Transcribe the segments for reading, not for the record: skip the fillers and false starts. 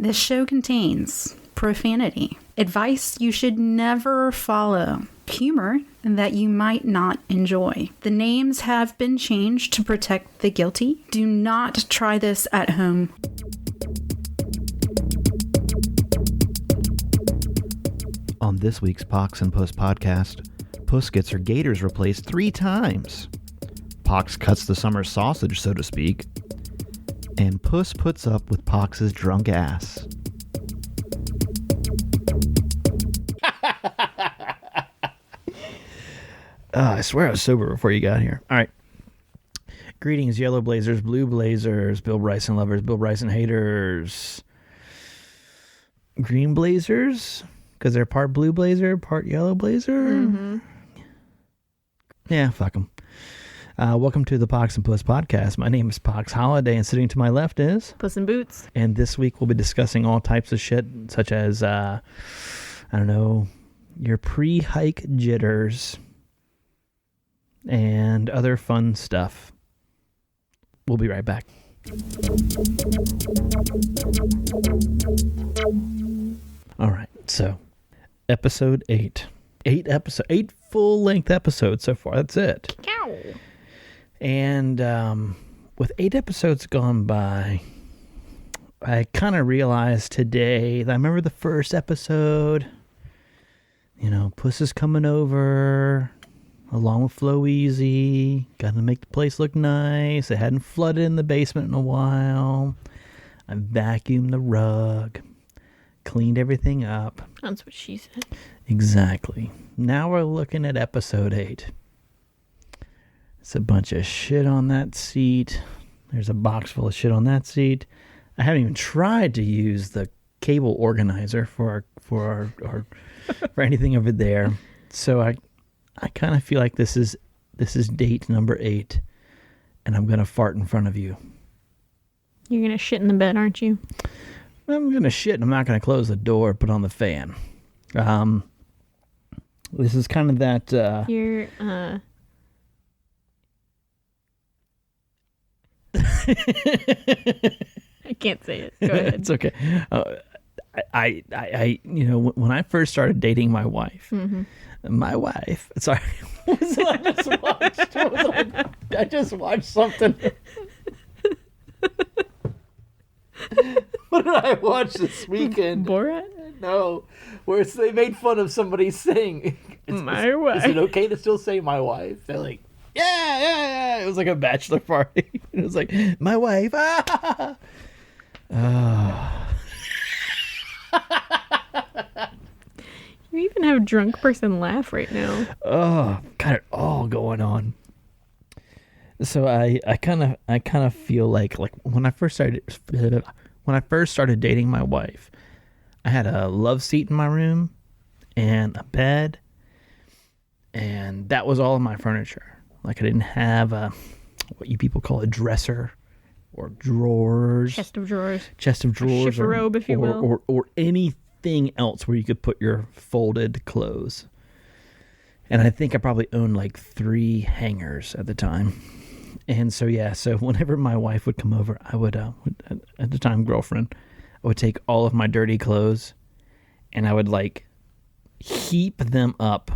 This show contains profanity, advice you should never follow, humor that you might not enjoy. The names have been changed to protect the guilty. Do not try this at home. On this week's Pox and Puss podcast, Puss gets her gaiters replaced 3 times. Pox cuts the summer sausage, so to speak. And Puss puts up with Pox's drunk ass. I swear I was sober before you got here. All right. Greetings, yellow blazers, blue blazers, Bill Bryson lovers, Bill Bryson haters. Green blazers, because they're part blue blazer, part yellow blazer. Mm-hmm. Yeah, fuck them. Welcome to the Pox and Puss podcast. My name is Pox Holiday, and sitting to my left is Puss in Boots. And this week we'll be discussing all types of shit, such as, I don't know, your pre-hike jitters and other fun stuff. We'll be right back. All right, so episode 8. 8 full-length episodes so far. That's it. Cow. And with 8 episodes gone by, I kind of realized today that I remember the first episode. You know, Puss is coming over along with Flow Easy. Got to make the place look nice. It hadn't flooded in the basement in a while. I vacuumed the rug. Cleaned everything up. That's what she said. Exactly. Now we're looking at episode 8. It's a bunch of shit on that seat. There's a box full of shit on that seat. I haven't even tried to use the cable organizer for anything over there. So I kind of feel like this is date number 8, and I'm gonna fart in front of you. You're gonna shit in the bed, aren't you? I'm gonna shit, and I'm not gonna close the door or put on the fan. This is kind of that. You're I can't say it. Go ahead. It's okay. I you know, when I first started dating my wife, sorry, what was it I just watched? I just watched something. What did I watch this weekend? Borat? No, where they made fun of somebody saying, My wife. Is it okay to still say my wife? They're like, yeah. It was like a bachelor party. It was like, my wife. Ah. You even have a drunk person laugh right now. Oh, got it all going on. So I kind of feel like when I first started dating my wife, I had a love seat in my room and a bed, and that was all of my furniture. Like, I didn't have what you people call a dresser or drawers. Chest of drawers. Chifforobe, if you will. Or anything else where you could put your folded clothes. And I think I probably owned like 3 hangers at the time. And so whenever my wife would come over, I would, at the time girlfriend, I would take all of my dirty clothes and I would like heap them up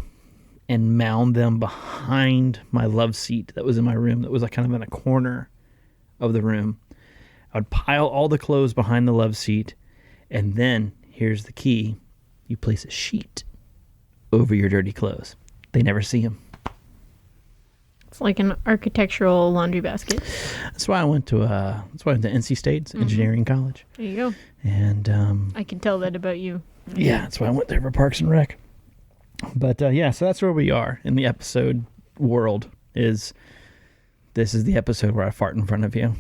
and mound them behind my love seat that was in my room, that was like kind of in a corner of the room. I would pile all the clothes behind the love seat, and then, here's the key, you place a sheet over your dirty clothes. They never see them. It's like an architectural laundry basket. That's why I went to NC State's engineering college. There you go. And I can tell that about you. Yeah, that's why I went there for Parks and Rec. But so that's where we are in the episode world. This is the episode where I fart in front of you.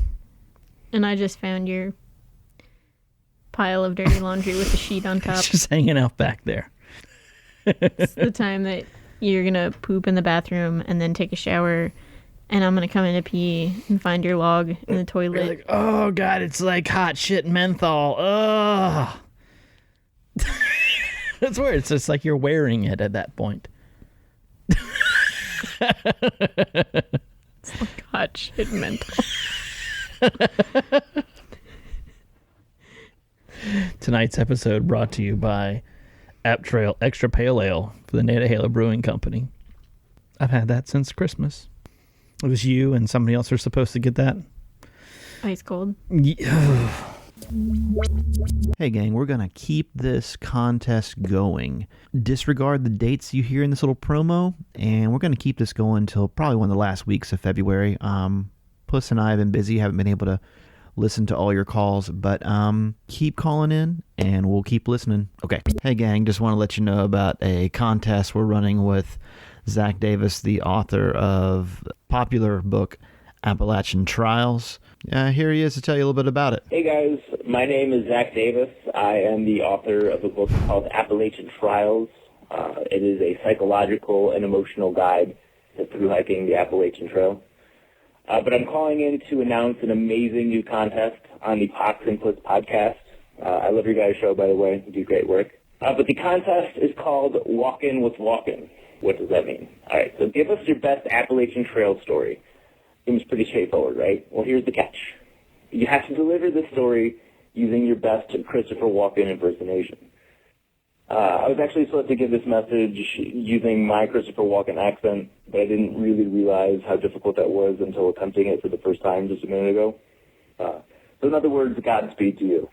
And I just found your pile of dirty laundry with the sheet on top. It's just hanging out back there. It's the time that you're gonna poop in the bathroom and then take a shower, and I'm gonna come in to pee and find your log in the toilet. You're like, oh god, it's like hot shit menthol. Ugh. That's weird. It's just like you're wearing it at that point. It's like hot shit menthol. Tonight's episode brought to you by App Trail Extra Pale Ale for the Nantahala Brewing Company. I've had that since Christmas. It was you and somebody else are supposed to get that. Ice cold. Yeah. Hey gang, we're going to keep this contest going. Disregard the dates you hear in this little promo, and we're going to keep this going until probably one of the last weeks of February. Puss and I have been busy, haven't been able to listen to all your calls, but keep calling in and we'll keep listening. Okay. Hey gang, just want to let you know about a contest we're running with Zach Davis, the author of popular book Appalachian Trials. Here he is to tell you a little bit about it. Hey guys, my name is Zach Davis. I am the author of a book called Appalachian Trials. It is a psychological and emotional guide to through hiking the Appalachian Trail. But I'm calling in to announce an amazing new contest on the Puss and Puss podcast. I love your guys' show, by the way. You do great work. But the contest is called Walkin' with Walkin'. What does that mean? All right, so give us your best Appalachian Trail story. Seems pretty straightforward, right? Well, here's the catch. You have to deliver the story using your best Christopher Walken impersonation. I was actually supposed to give this message using my Christopher Walken accent, but I didn't really realize how difficult that was until attempting it for the first time just a minute ago. So in other words, Godspeed to you.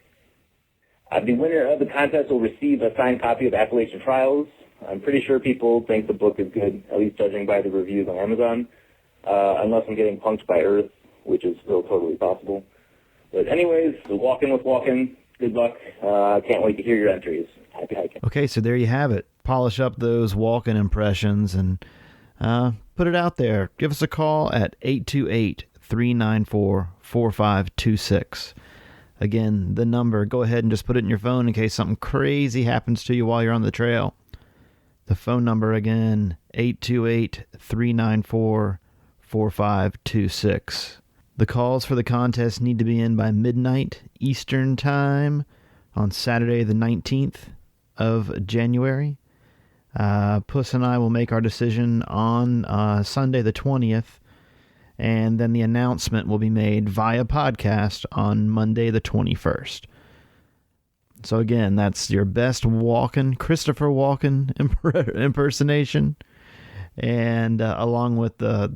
The winner of the contest will receive a signed copy of Appalachian Trials. I'm pretty sure people think the book is good, at least judging by the reviews on Amazon, unless I'm getting punked by Earth, which is still totally possible. But anyways, Walkin' with Walken. Good luck. I can't wait to hear your entries. Happy hiking. Okay, so there you have it. Polish up those Walken impressions and put it out there. Give us a call at 828-394-4526. Again, the number, go ahead and just put it in your phone in case something crazy happens to you while you're on the trail. The phone number again, 828-394-4526. The calls for the contest need to be in by midnight Eastern Time on Saturday the 19th of January. Puss and I will make our decision on Sunday the 20th, and then the announcement will be made via podcast on Monday the 21st. So again, that's your best Christopher Walken impersonation. And along with a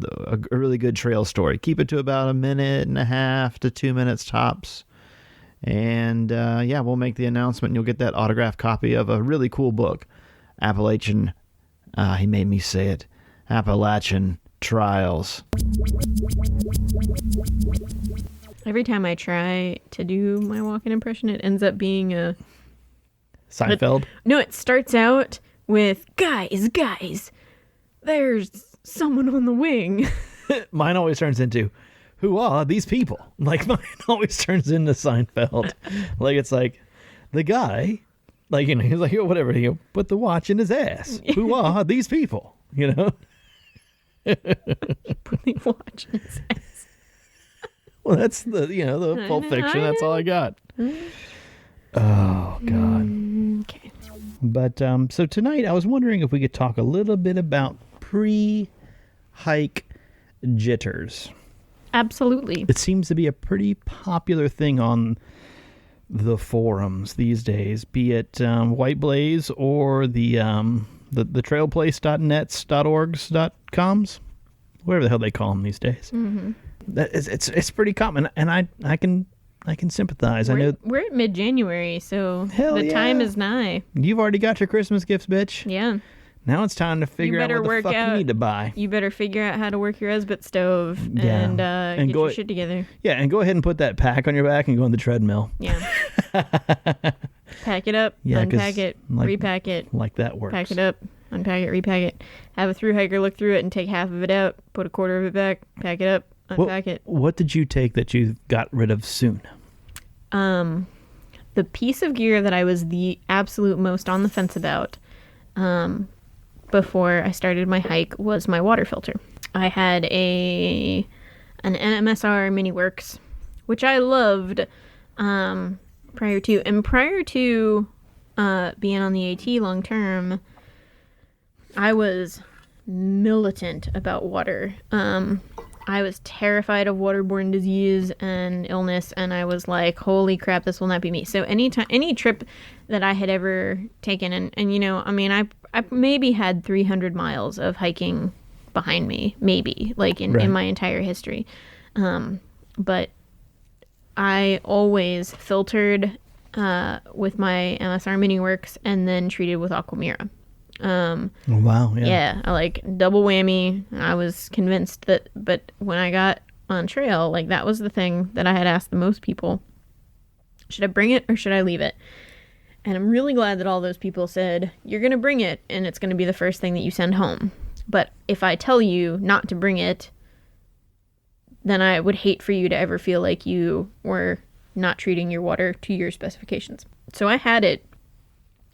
really good trail story. Keep it to about 1.5 to 2 minutes tops. And we'll make the announcement and you'll get that autographed copy of a really cool book. Appalachian, he made me say it, Appalachian Trials. Every time I try to do my Walken impression, it ends up being a... Seinfeld? No, it starts out with, guys, there's someone on the wing. Mine always turns into, who are these people? Like, mine always turns into Seinfeld. Like, it's like, the guy, like, you know, he's like, whatever, he'll put the watch in his ass. Who are these people? You know? Put the watch in his ass. Well, that's the Pulp Fiction. That's all I got. Oh, God. Okay. But, so tonight I was wondering if we could talk a little bit about pre-hike jitters. Absolutely. It seems to be a pretty popular thing on the forums these days, be it White Blaze or the trailplace.nets.orgs.coms, whatever the hell they call them these days. Mm-hmm. It's pretty common, and I can sympathize. I know we're at mid-January, so hell the yeah. time is nigh. You've already got your Christmas gifts, bitch. Yeah. Now it's time to figure out what the fuck you need to buy. You better figure out how to work your Esbit stove and get your shit together. Yeah, and go ahead and put that pack on your back and go on the treadmill. Yeah. Pack it up, unpack it, repack it. Like that works. Pack it up, unpack it, repack it. Have a Thru-Hiker look through it and take half of it out, put a quarter of it back, pack it up, unpack it. What did you take that you got rid of soon? The piece of gear that I was the absolute most on the fence about before I started my hike was my water filter. I had an NMSR Mini Works, which I loved prior to being on the AT long term. I was militant about water. I was terrified of waterborne disease and illness, and I was like, holy crap, this will not be me. So any trip that I had ever taken, and you know, I mean, I maybe had 300 miles of hiking behind me, maybe, like in my entire history. But I always filtered with my MSR Mini Works and then treated with Aquamira. Wow. Yeah, I like double whammy. I was convinced that, but when I got on trail, like that was the thing that I had asked the most people. Should I bring it or should I leave it? And I'm really glad that all those people said, you're going to bring it and it's going to be the first thing that you send home. But if I tell you not to bring it, then I would hate for you to ever feel like you were not treating your water to your specifications. So I had it.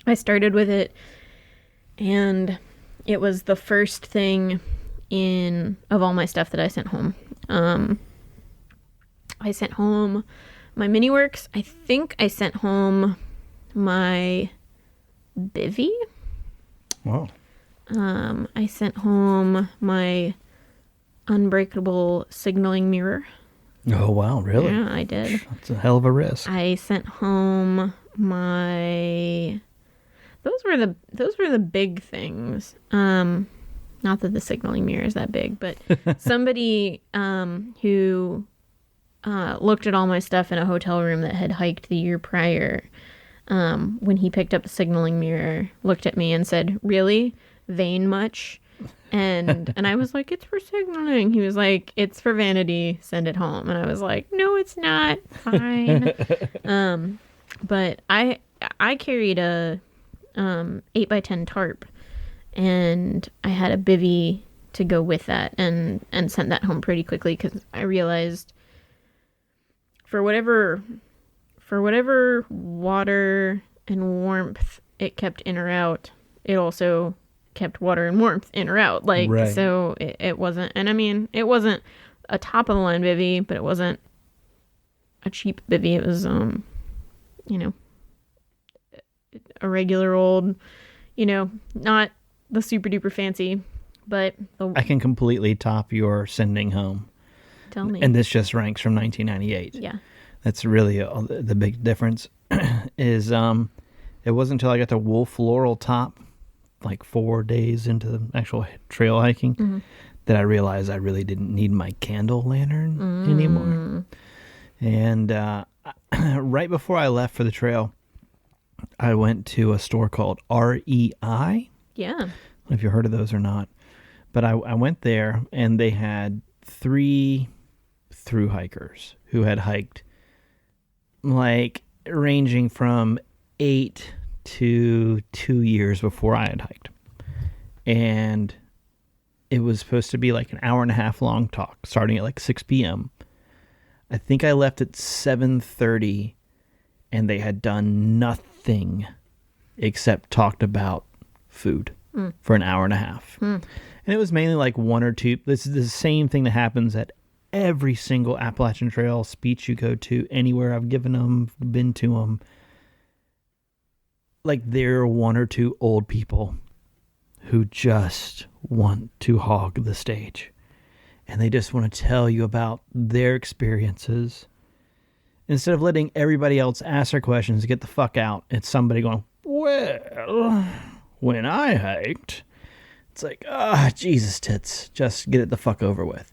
I started with it. And it was the first thing of all my stuff that I sent home. I sent home my Mini Works. I think I sent home my bivy. Wow. I sent home my unbreakable signaling mirror. Oh, wow. Really? Yeah, I did. That's a hell of a risk. I sent home my... Those were the big things. Not that the signaling mirror is that big, but somebody who looked at all my stuff in a hotel room that had hiked the year prior, when he picked up the signaling mirror, looked at me and said, "Really? Vain much?" And I was like, "It's for signaling." He was like, "It's for vanity. Send it home." And I was like, "No, it's not. Fine." But I carried a 8x10 tarp, and I had a bivy to go with that, and sent that home pretty quickly because I realized for whatever water and warmth it kept in or out, it also kept water and warmth in or out. Like, right. So it wasn't, and I mean, it wasn't a top of the line bivy, but it wasn't a cheap bivy. It was, you know, a regular old, you know, not the super duper fancy, but I can completely top your sending home. Tell me. And this just ranks from 1998. Yeah. That's really the big difference is it wasn't until I got the wool floral top, like 4 days into the actual trail hiking, that I realized I really didn't need my candle lantern anymore. And right before I left for the trail, I went to a store called REI. Yeah. I don't know if you heard of those or not. But I went there, and they had 3 Thru-Hikers who had hiked, like, ranging from 8 to 2 years before I had hiked. And it was supposed to be like an hour and a half long talk, starting at like 6 p.m. I think I left at 7:30, and they had done nothing except talked about food for an hour and a half. And it was mainly like 1 or 2. This is the same thing that happens at every single Appalachian Trail speech you go to, anywhere I've been to them. Like, there are 1 or 2 old people who just want to hog the stage. And they just want to tell you about their experiences. Instead of letting everybody else ask their questions, get the fuck out. It's somebody going, "Well, when I hiked," it's like, Jesus tits, just get it the fuck over with.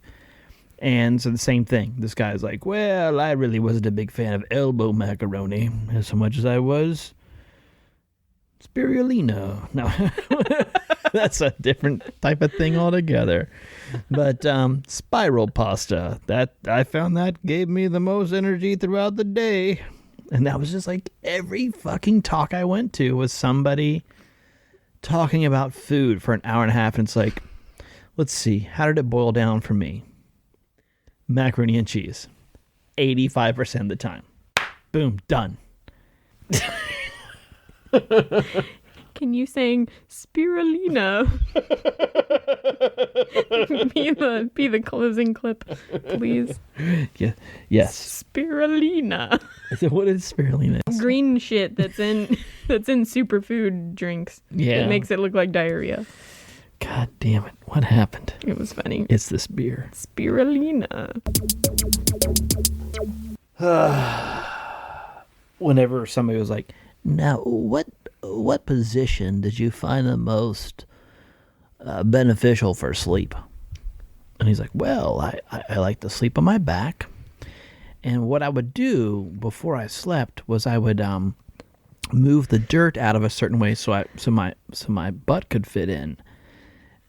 And so the same thing. This guy's like, "Well, I really wasn't a big fan of elbow macaroni as much as I was spirulina." No, that's a different type of thing altogether. But spiral pasta, that I found that gave me the most energy throughout the day. And that was just like every fucking talk I went to was somebody talking about food for an hour and a half. And it's like, let's see, how did it boil down for me? Macaroni and cheese. 85% of the time. Boom, done. Can you sing Spirulina? be the closing clip, please. Yeah. Yes. Spirulina. So what is spirulina? Green shit that's in superfood drinks. Yeah. It makes it look like diarrhea. God damn it. What happened? It was funny. It's this beer. Spirulina. Whenever somebody was like, now, what position did you find the most beneficial for sleep? And he's like, well, I like to sleep on my back. And what I would do before I slept was I would move the dirt out of a certain way so my butt could fit in.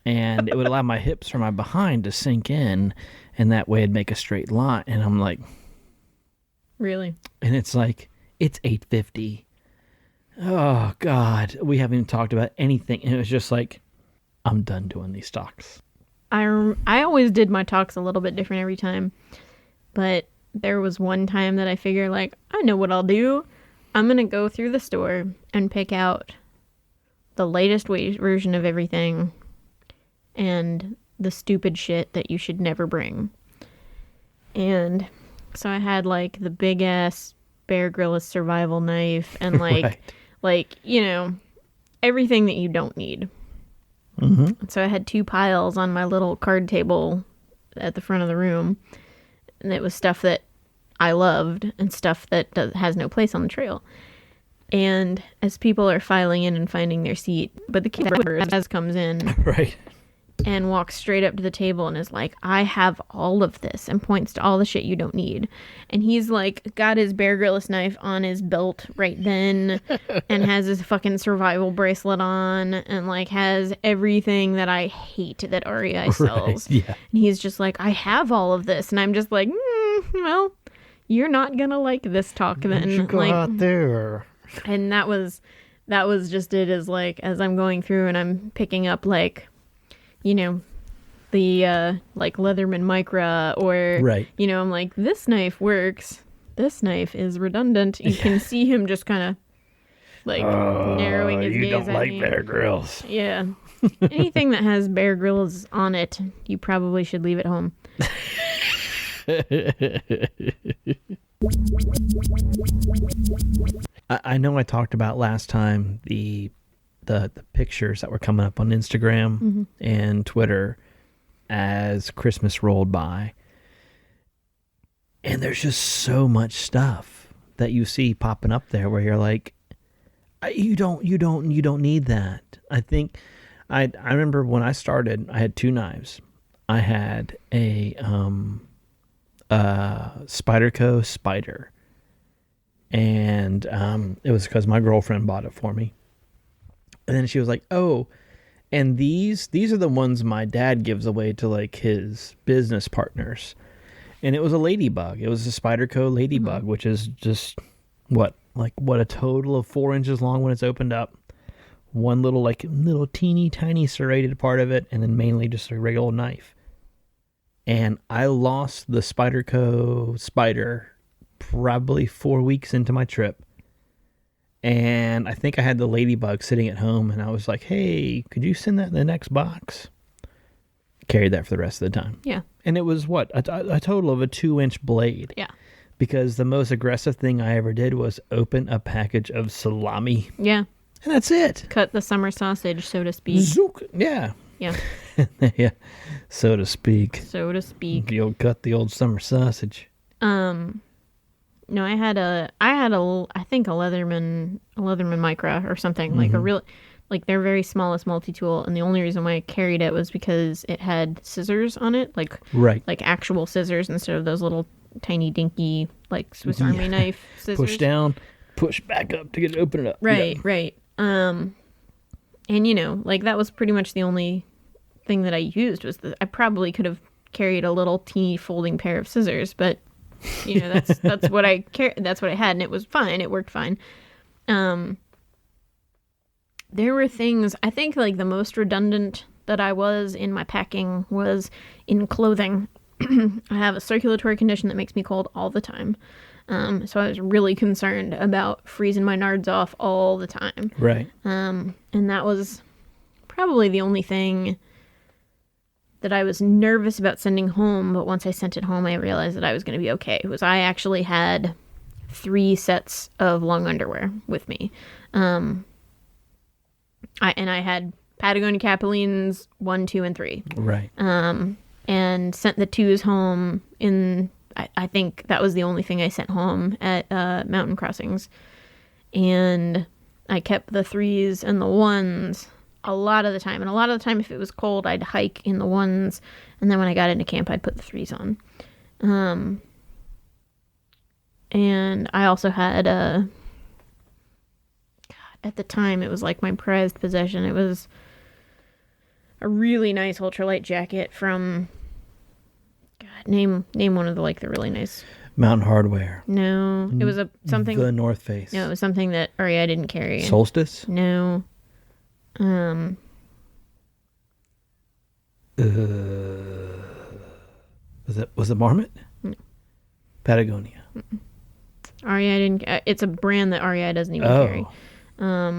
And it would allow my hips or my behind to sink in, and that way it'd make a straight line. And I'm like, really? And it's like, it's 8:50. Oh, God. We haven't even talked about anything. And it was just like, I'm done doing these talks. I always did my talks a little bit different every time. But there was one time that I figured, like, I know what I'll do. I'm going to go through the store and pick out the latest version of everything and the stupid shit that you should never bring. And so I had, like, the big-ass Bear Grylls survival knife and, like, Right. like, you know, everything that you don't need. Mm-hmm. So I had 2 piles on my little card table at the front of the room. And it was stuff that I loved and stuff that has no place on the trail. And as people are filing in and finding their seat, but the kid comes in Right. and walks straight up to the table and is like, I have all of this, and points to all the shit you don't need. And he's like, got his Bear Grylls knife on his belt right then and has his fucking survival bracelet on and like has everything that I hate that REI sells. Right. Yeah. And he's just like, I have all of this. And I'm just like, well, you're not gonna like this talk then. You go Like, out there. and that was just it, as like, as I'm going through and I'm picking up, like, you know, the like Leatherman Micra, or Right. you know, I'm like, this knife works, this knife is redundant. You can see him just kind of like narrowing his gaze at me. Bear Grylls. Yeah. Anything that has Bear Grylls on it, you probably should leave at home. I know I talked about last time the pictures that were coming up on Instagram and Twitter as Christmas rolled by. And there's just so much stuff that you see popping up there where you're like, you don't need that. I think I remember when I started, I had 2 knives. I had a Spyderco Spider. And it was because my girlfriend bought it for me. And then she was like, oh, and these are the ones my dad gives away to like his business partners. And it was a ladybug. It was a Spyderco ladybug, which is just what a total of 4 inches long when it's opened up. One little teeny tiny serrated part of it, and then mainly just a regular knife. And I lost the Spyderco Spider probably 4 weeks into my trip. And I think I had the ladybug sitting at home, and I was like, hey, could you send that in the next box? Carried that for the rest of the time. Yeah. And it was a total of a 2-inch blade. Yeah. Because the most aggressive thing I ever did was open a package of salami. Yeah. And that's it. Cut the summer sausage, so to speak. Zook. Yeah. Yeah. Yeah. So to speak. So to speak. You'll cut the old summer sausage. No, I think a Leatherman Micra or something, like a real, like their very smallest multi-tool, and the only reason why I carried it was because it had scissors on it, like actual scissors instead of those little tiny dinky like Swiss Army knife scissors. Push down, push back up to get it open it up. Right, Yeah. right. And you know, like that was pretty much the only thing that I used. I probably could have carried a little teeny folding pair of scissors, but you know, that's what I that's what I had, and it was fine. It worked fine. There were things, I think, like the most redundant that I was in my packing was in clothing. I have a circulatory condition that makes me cold all the time. So I was really concerned about freezing my nards off all the time. Right. And that was probably the only thing that I was nervous about sending home, but once I sent it home, I realized that I was going to be okay. It was, I actually had 3 sets of long underwear with me. I had Patagonia Capilines 1, 2, and 3. Right. And sent the 2s home in, I think that was the only thing I sent home at Mountain Crossings. And I kept the 3s and the 1s a lot of the time. And a lot of the time, if it was cold, I'd hike in the 1s. And then when I got into camp, I'd put the 3s on. And I also had at the time, it was like my prized possession. It was a really nice ultralight jacket from, God, name one of the really nice. Mountain Hardwear. No, it was something. The North Face. No, it was something that REI didn't carry. Solstice? No. Was it Marmot? No. Patagonia. REI didn't. It's a brand that REI doesn't even carry. Are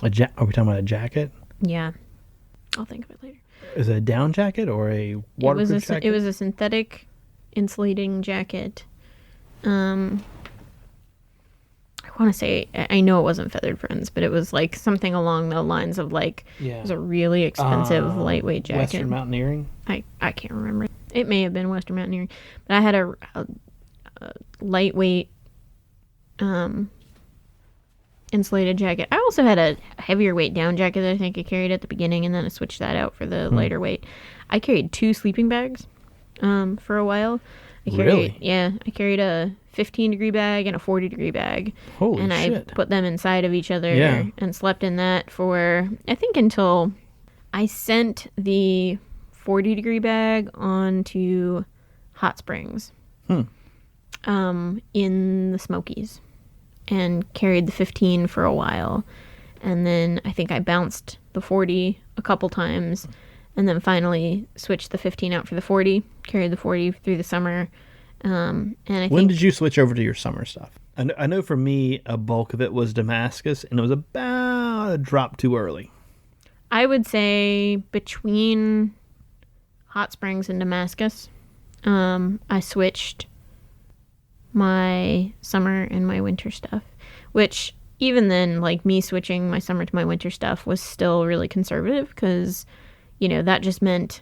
we talking about a jacket? Yeah. I'll think of it later. Is it a down jacket or a waterproof jacket? It was a synthetic insulating jacket. I want to say, I know it wasn't Feathered Friends, but it was like something along the lines of it was a really expensive lightweight jacket. Western Mountaineering? I can't remember. It may have been Western Mountaineering, but I had a lightweight insulated jacket. I also had a heavier weight down jacket that I think I carried at the beginning, and then I switched that out for the lighter weight. I carried 2 sleeping bags for a while. Really? Yeah, I carried a 15-degree bag and a 40-degree bag. Holy and shit. I put them inside of each other Yeah. and slept in that for, I think, until I sent the 40-degree bag onto Hot Springs in the Smokies, and carried the 15 for a while. And then I think I bounced the 40 a couple times, and then finally switched the 15 out for the 40, carried the 40 through the summer. And When did you switch over to your summer stuff? I know for me, a bulk of it was Damascus, and it was about a drop too early. I would say between Hot Springs and Damascus, I switched my summer and my winter stuff, which even then, me switching my summer to my winter stuff was still really conservative, because, that just meant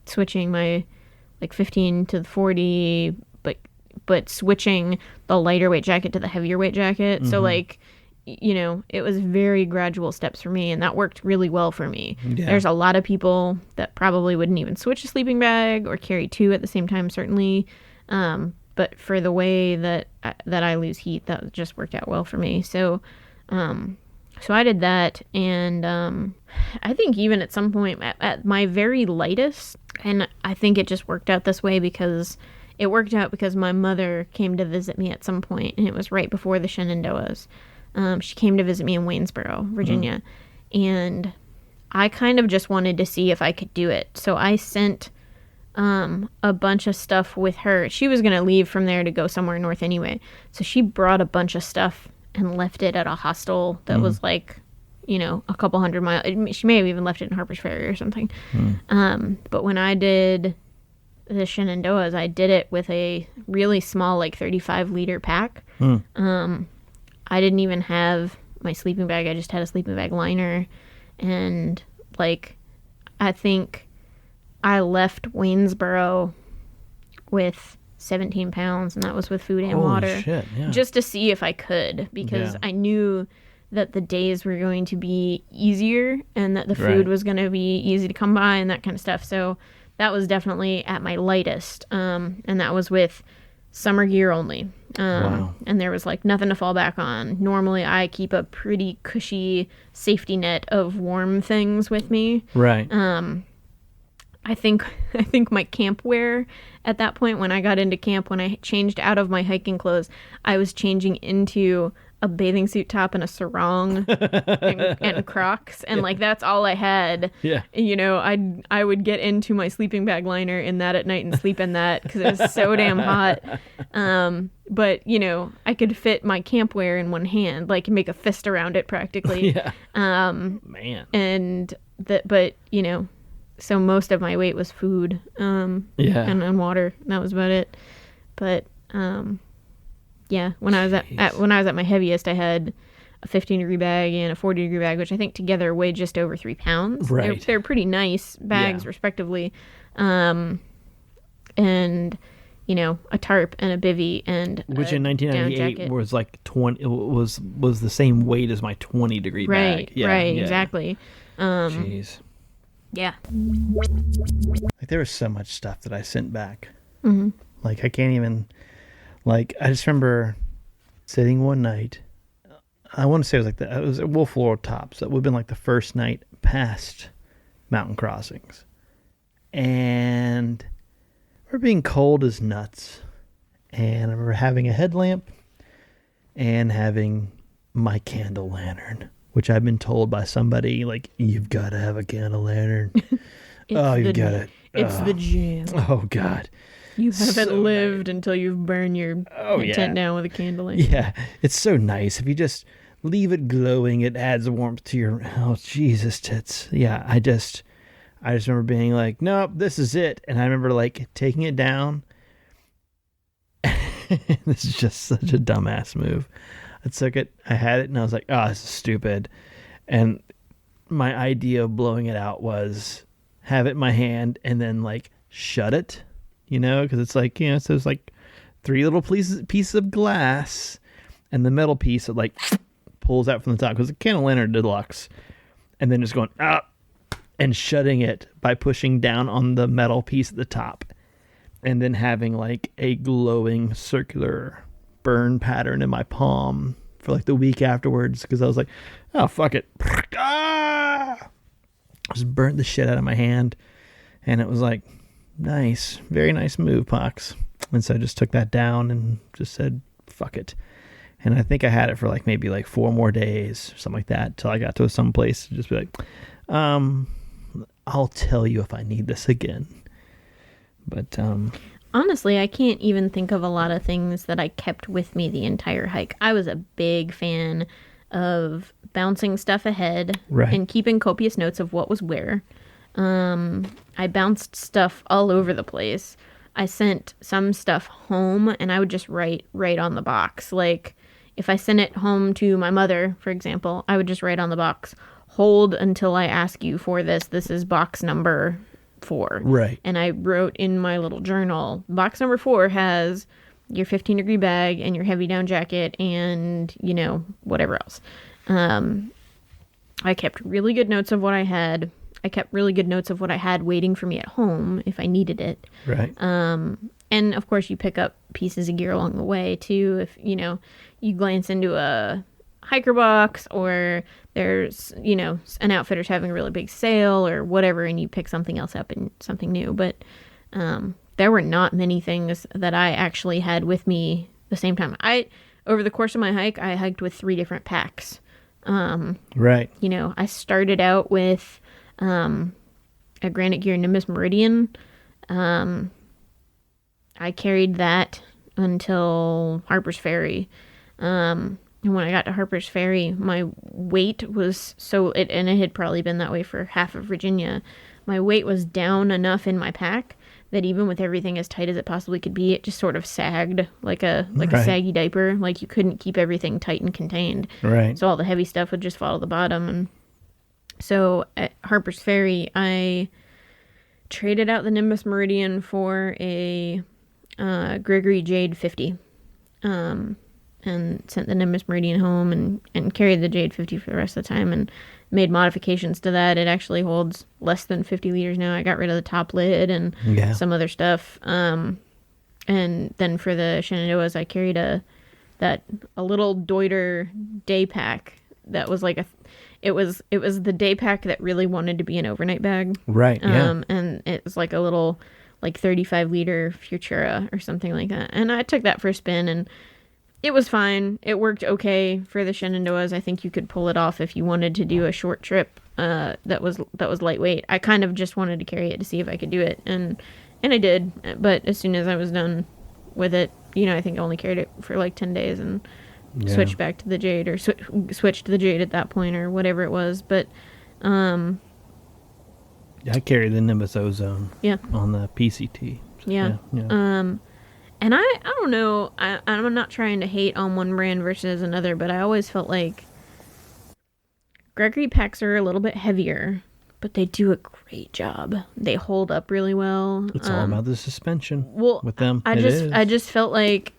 switching my 15 to the 40, but switching the lighter weight jacket to the heavier weight jacket. So it was very gradual steps for me, and that worked really well for me. Yeah. There's a lot of people that probably wouldn't even switch a sleeping bag or carry 2 at the same time, certainly. But for the way that I lose heat, that just worked out well for me. So I did that, and I think even at some point at my very lightest, and I think it just worked out this way because my mother came to visit me at some point, and it was right before the Shenandoahs. She came to visit me in Waynesboro, Virginia, and I kind of just wanted to see if I could do it. So I sent a bunch of stuff with her. She was going to leave from there to go somewhere north anyway. So she brought a bunch of stuff and left it at a hostel that was a couple hundred miles. She may have even left it in Harper's Ferry or something. But when I did the Shenandoahs, I did it with a really small, 35-liter pack. I didn't even have my sleeping bag. I just had a sleeping bag liner. And, I think I left Waynesboro with 17 pounds, and that was with food and Holy water. Shit, yeah. Just to see if I could, because I knew that the days were going to be easier, and that the food was going to be easy to come by and that kind of stuff. So that was definitely at my lightest. And that was with summer gear only. Wow. And there was nothing to fall back on. Normally I keep a pretty cushy safety net of warm things with me. Right. I think my camp wear at that point, when I got into camp, when I changed out of my hiking clothes, I was changing into a bathing suit top and a sarong and Crocs, and that's all I had. Yeah. I would get into my sleeping bag liner in that at night and sleep in that because it was so damn hot. But I could fit my camp wear in one hand, make a fist around it practically. Yeah. Man. And so most of my weight was food, and water. And that was about it. But when I was at my heaviest, I had a 15-degree bag and a 40-degree bag, which I think together weigh just over 3 pounds. Right. They're pretty nice bags, respectively. And, you know, a tarp and a bivvy and which a in down 1998 jacket. was like 20. It was the same weight as my 20-degree bag. Right, exactly. Jeez. Yeah. Like there was so much stuff that I sent back. Like I can't even. Like I just remember sitting one night. I want to say it was at Wolf Laurel Tops. That would have been like the first night past mountain crossings, and we're being cold as nuts. And I remember having a headlamp and having my candle lantern, which I've been told by somebody, like, you've got to have a candle lantern. You've got it. It's the jam. Oh, God. You haven't So lived until you've burned your tent down with a candle in. Yeah, it's so nice. If you just leave it glowing, it adds warmth to your, oh, Jesus, tits. Yeah, I just remember being like, nope, this is it. And I remember, like, taking it down. This is just such a dumbass move. I took it, I had it, and I was like, oh, this is stupid. And my idea of blowing it out was have it in my hand and then, like, shut it, you know, because it's like, you know, so it's like 3 little pieces of glass and the metal piece that, like, pulls out from the top, because the candle lantern deluxe, and then just going up and shutting it by pushing down on the metal piece at the top, and then having like a glowing circular burn pattern in my palm for like the week afterwards, because I was like, oh, fuck it. Just burnt the shit out of my hand, and it was like, nice, very nice move, Pox. And so I just took that down and just said, fuck it. And I think I had it for like maybe like 4 more days, something like that, till I got to some place to just be like, I'll tell you if I need this again. But honestly, I can't even think of a lot of things that I kept with me the entire hike. I was a big fan of bouncing stuff ahead and keeping copious notes of what was where. I bounced stuff all over the place. I sent some stuff home, and I would just write on the box. Like, if I sent it home to my mother, for example, I would just write on the box, hold until I ask you for this. This is box number 4. Right. And I wrote in my little journal, box number 4 has your 15-degree bag and your heavy down jacket and, you know, whatever else. I kept really good notes of what I had. I kept really good notes of what I had waiting for me at home if I needed it. Right. And of course you pick up pieces of gear along the way too. If, you know, you glance into a hiker box, or there's, you know, an outfitter's having a really big sale or whatever, and you pick something else up and something new. But there were not many things that I actually had with me the same time. Over the course of my hike, I hiked with 3 different packs. Right. You know, I started out with a Granite Gear Nimbus Meridian. I carried that until Harper's Ferry. And when I got to Harper's Ferry, my weight was and it had probably been that way for half of Virginia. My weight was down enough in my pack that even with everything as tight as it possibly could be, it just sort of sagged like a saggy diaper. Like, you couldn't keep everything tight and contained. Right. So all the heavy stuff would just fall to the bottom. And so at Harper's Ferry, I traded out the Nimbus Meridian for a Gregory Jade 50. And sent the Nimbus Meridian home and carried the Jade 50 for the rest of the time and made modifications to that. It actually holds less than 50 liters now. I got rid of the top lid and some other stuff. And then for the Shenandoahs, I carried a little Deuter day pack that was like it was the day pack that really wanted to be an overnight bag. Right. Yeah. And it was like a little, like 35 liter Futura or something like that. And I took that for a spin, and it was fine. It worked okay for the Shenandoahs. I think you could pull it off if you wanted to do a short trip that was lightweight. I kind of just wanted to carry it to see if I could do it, and I did. But as soon as I was done with it, you know, I think I only carried it for like 10 days and switched back to the Jade, or switched to the Jade at that point, or whatever it was. But I carried the Nimbus Ozone on the PCT. So, yeah. And I don't know, I'm not trying to hate on one brand versus another, but I always felt like Gregory packs are a little bit heavier, but they do a great job. They hold up really well. It's all about the suspension with them. I just felt like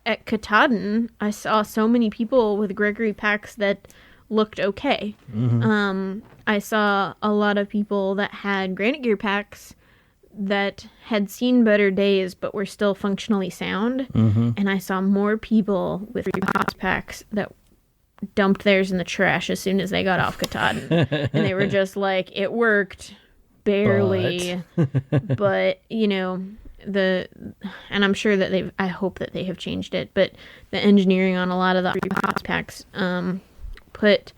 at Katahdin, I saw so many people with Gregory packs that looked okay. I saw a lot of people that had Granite Gear packs that had seen better days but were still functionally sound. And I saw more people with Puss packs that dumped theirs in the trash as soon as they got off Katahdin. And they were just like, it worked barely. But, you know, and I'm sure that I hope that they have changed it, but the engineering on a lot of the Puss packs put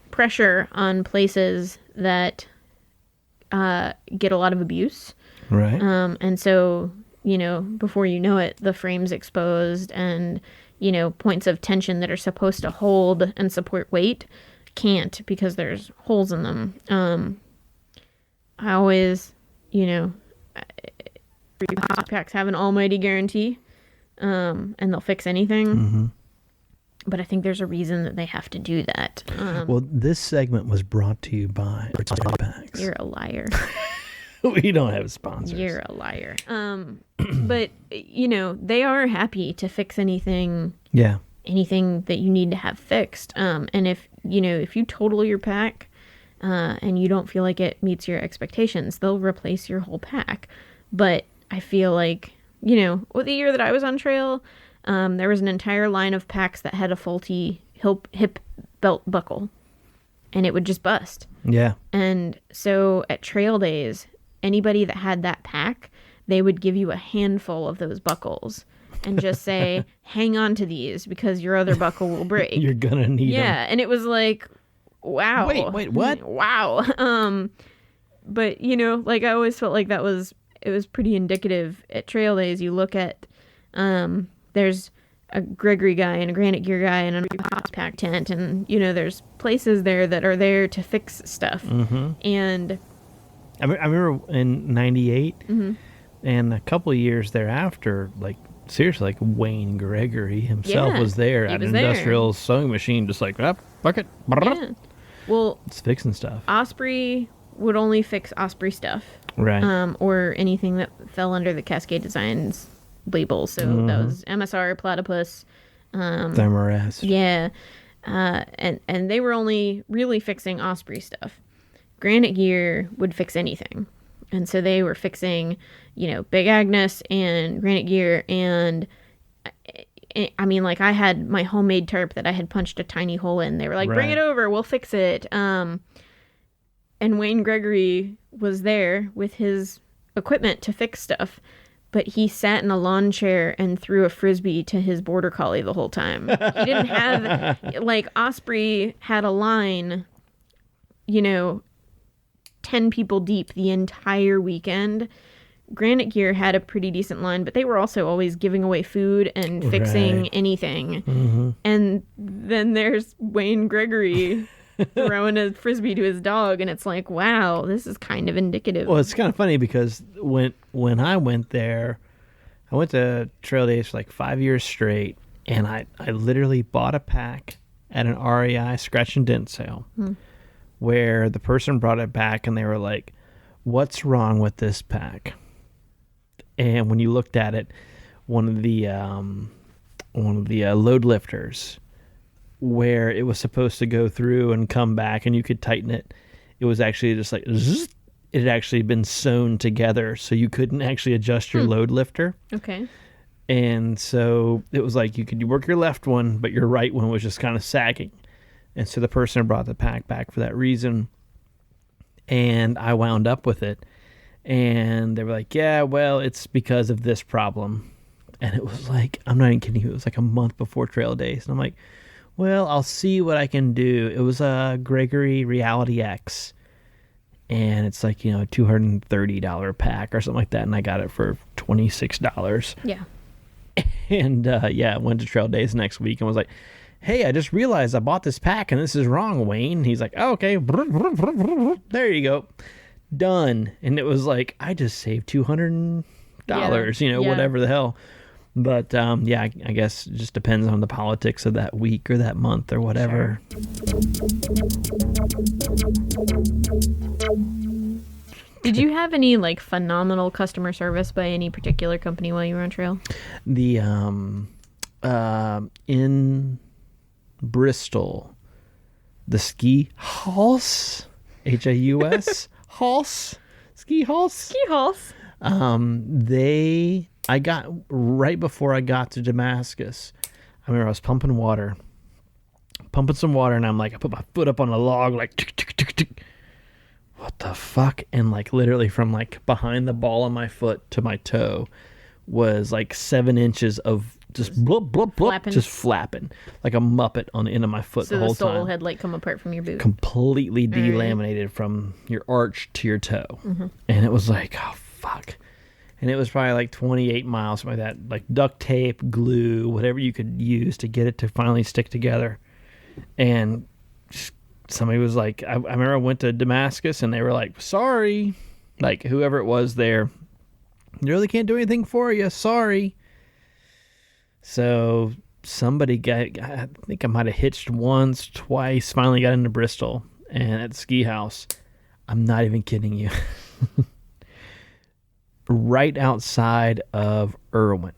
pressure on places that get a lot of abuse. Right. And so, you know, before you know it, the frame's exposed, and, you know, points of tension that are supposed to hold and support weight can't because there's holes in them. I always, you know, Puss packs have an almighty guarantee, and they'll fix anything. But I think there's a reason that they have to do that. Well, this segment was brought to you by Packs. You're a liar. We don't have sponsors. You're a liar. But, you know, they are happy to fix anything. Yeah. Anything that you need to have fixed. And if, you know, if you total your pack and you don't feel like it meets your expectations, they'll replace your whole pack. But I feel like, you know, the year that I was on trail, there was an entire line of packs that had a faulty hip belt buckle, and it would just bust. Yeah. And so at trail days, anybody that had that pack, they would give you a handful of those buckles and just say, hang on to these because your other buckle will break. You're gonna need them. Yeah. And it was like, wow. Wait, what? Wow. But, you know, like, I always felt like it was pretty indicative at trail days. You look at, there's a Gregory guy and a Granite Gear guy and a Puss pack tent, and, you know, there's places there that are there to fix stuff. And I remember in 98 and a couple of years thereafter, like, seriously, like, Wayne Gregory himself was there at an industrial sewing machine, just like, bucket. yeah. Well, It's fixing stuff. Osprey would only fix Osprey stuff. Right. Or anything that fell under the Cascade Designs label. So that was MSR, Platypus. Thermarest. Yeah. And they were only really fixing Osprey stuff. Granite Gear would fix anything. And so they were fixing, you know, Big Agnes and Granite Gear. And I mean, like, I had my homemade tarp that I had punched a tiny hole in. They were like, bring it over, we'll fix it. And Wayne Gregory was there with his equipment to fix stuff. But he sat in a lawn chair and threw a Frisbee to his border collie the whole time. He didn't have, like, Osprey had a line, you know, 10 people deep the entire weekend. Granite Gear had a pretty decent line, but they were also always giving away food and fixing anything. And then there's Wayne Gregory throwing a Frisbee to his dog, and it's like, wow, this is kind of indicative. Well, it's kind of funny because when I went there, I went to trail days for like 5 years straight, and I literally bought a pack at an REI scratch and dent sale where the person brought it back and they were like, what's wrong with this pack? And when you looked at it, one of the load lifters, where it was supposed to go through and come back and you could tighten it, it was actually just like zzz, it had actually been sewn together, so you couldn't actually adjust your load lifter. Okay. And so it was like you could work your left one, but your right one was just kind of sagging. And so the person brought the pack back for that reason, and I wound up with it. And they were like, yeah, well, it's because of this problem. And it was like, I'm not even kidding you, it was like a month before trail days. And I'm like, well, I'll see what I can do. It was a Gregory Reality X. And it's like, you know, a $230 pack or something like that. And I got it for $26. Yeah. And I went to trail days next week and was like, hey, I just realized I bought this pack and this is wrong, Wayne. And he's like, oh, okay. There you go. Done. And it was like, I just saved $200, you know, whatever the hell. But yeah, I guess it just depends on the politics of that week or that month or whatever. Did you have any like phenomenal customer service by any particular company while you were on trail? The in Bristol, the ski house, Haus, house, ski house. Ski halls. I got right before I got to Damascus. I remember I was pumping some water, and I'm like, I put my foot up on a log, like, tick, tick, tick, tick. What the fuck? And like literally from like behind the ball of my foot to my toe was like 7 inches of just blub, blub, blub, Flapping. just flapping like a Muppet on the end of my foot So the whole the sole time. had like come apart from your boot. Completely delaminated from your arch to your toe. Mm-hmm. And it was like, oh, fuck. And it was probably like 28 miles, something like that. Like duct tape, glue, whatever you could use to get it to finally stick together. And just, somebody was like, I remember I went to Damascus and they were like, sorry. Like whoever it was there, you really can't do anything for you. Sorry. So somebody I think I might have hitched once, twice, finally got into Bristol and at the ski house. I'm not even kidding you. Right outside of Irwin.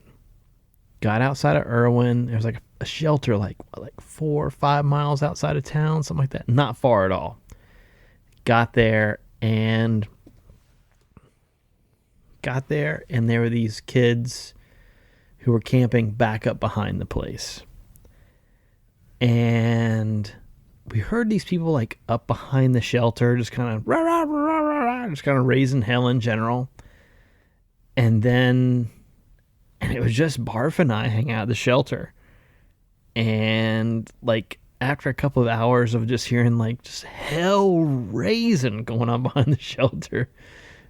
Got outside of Irwin. There was like a shelter like 4 or 5 miles outside of town, something like that. Not far at all. Got there and there were these kids who were camping back up behind the place. And we heard these people like up behind the shelter just kind of rah, rah, rah, rah, rah, just kind of raising hell in general. And it was just Barf and I hang out at the shelter. And like after a couple of hours of just hearing like just hell raising going on behind the shelter,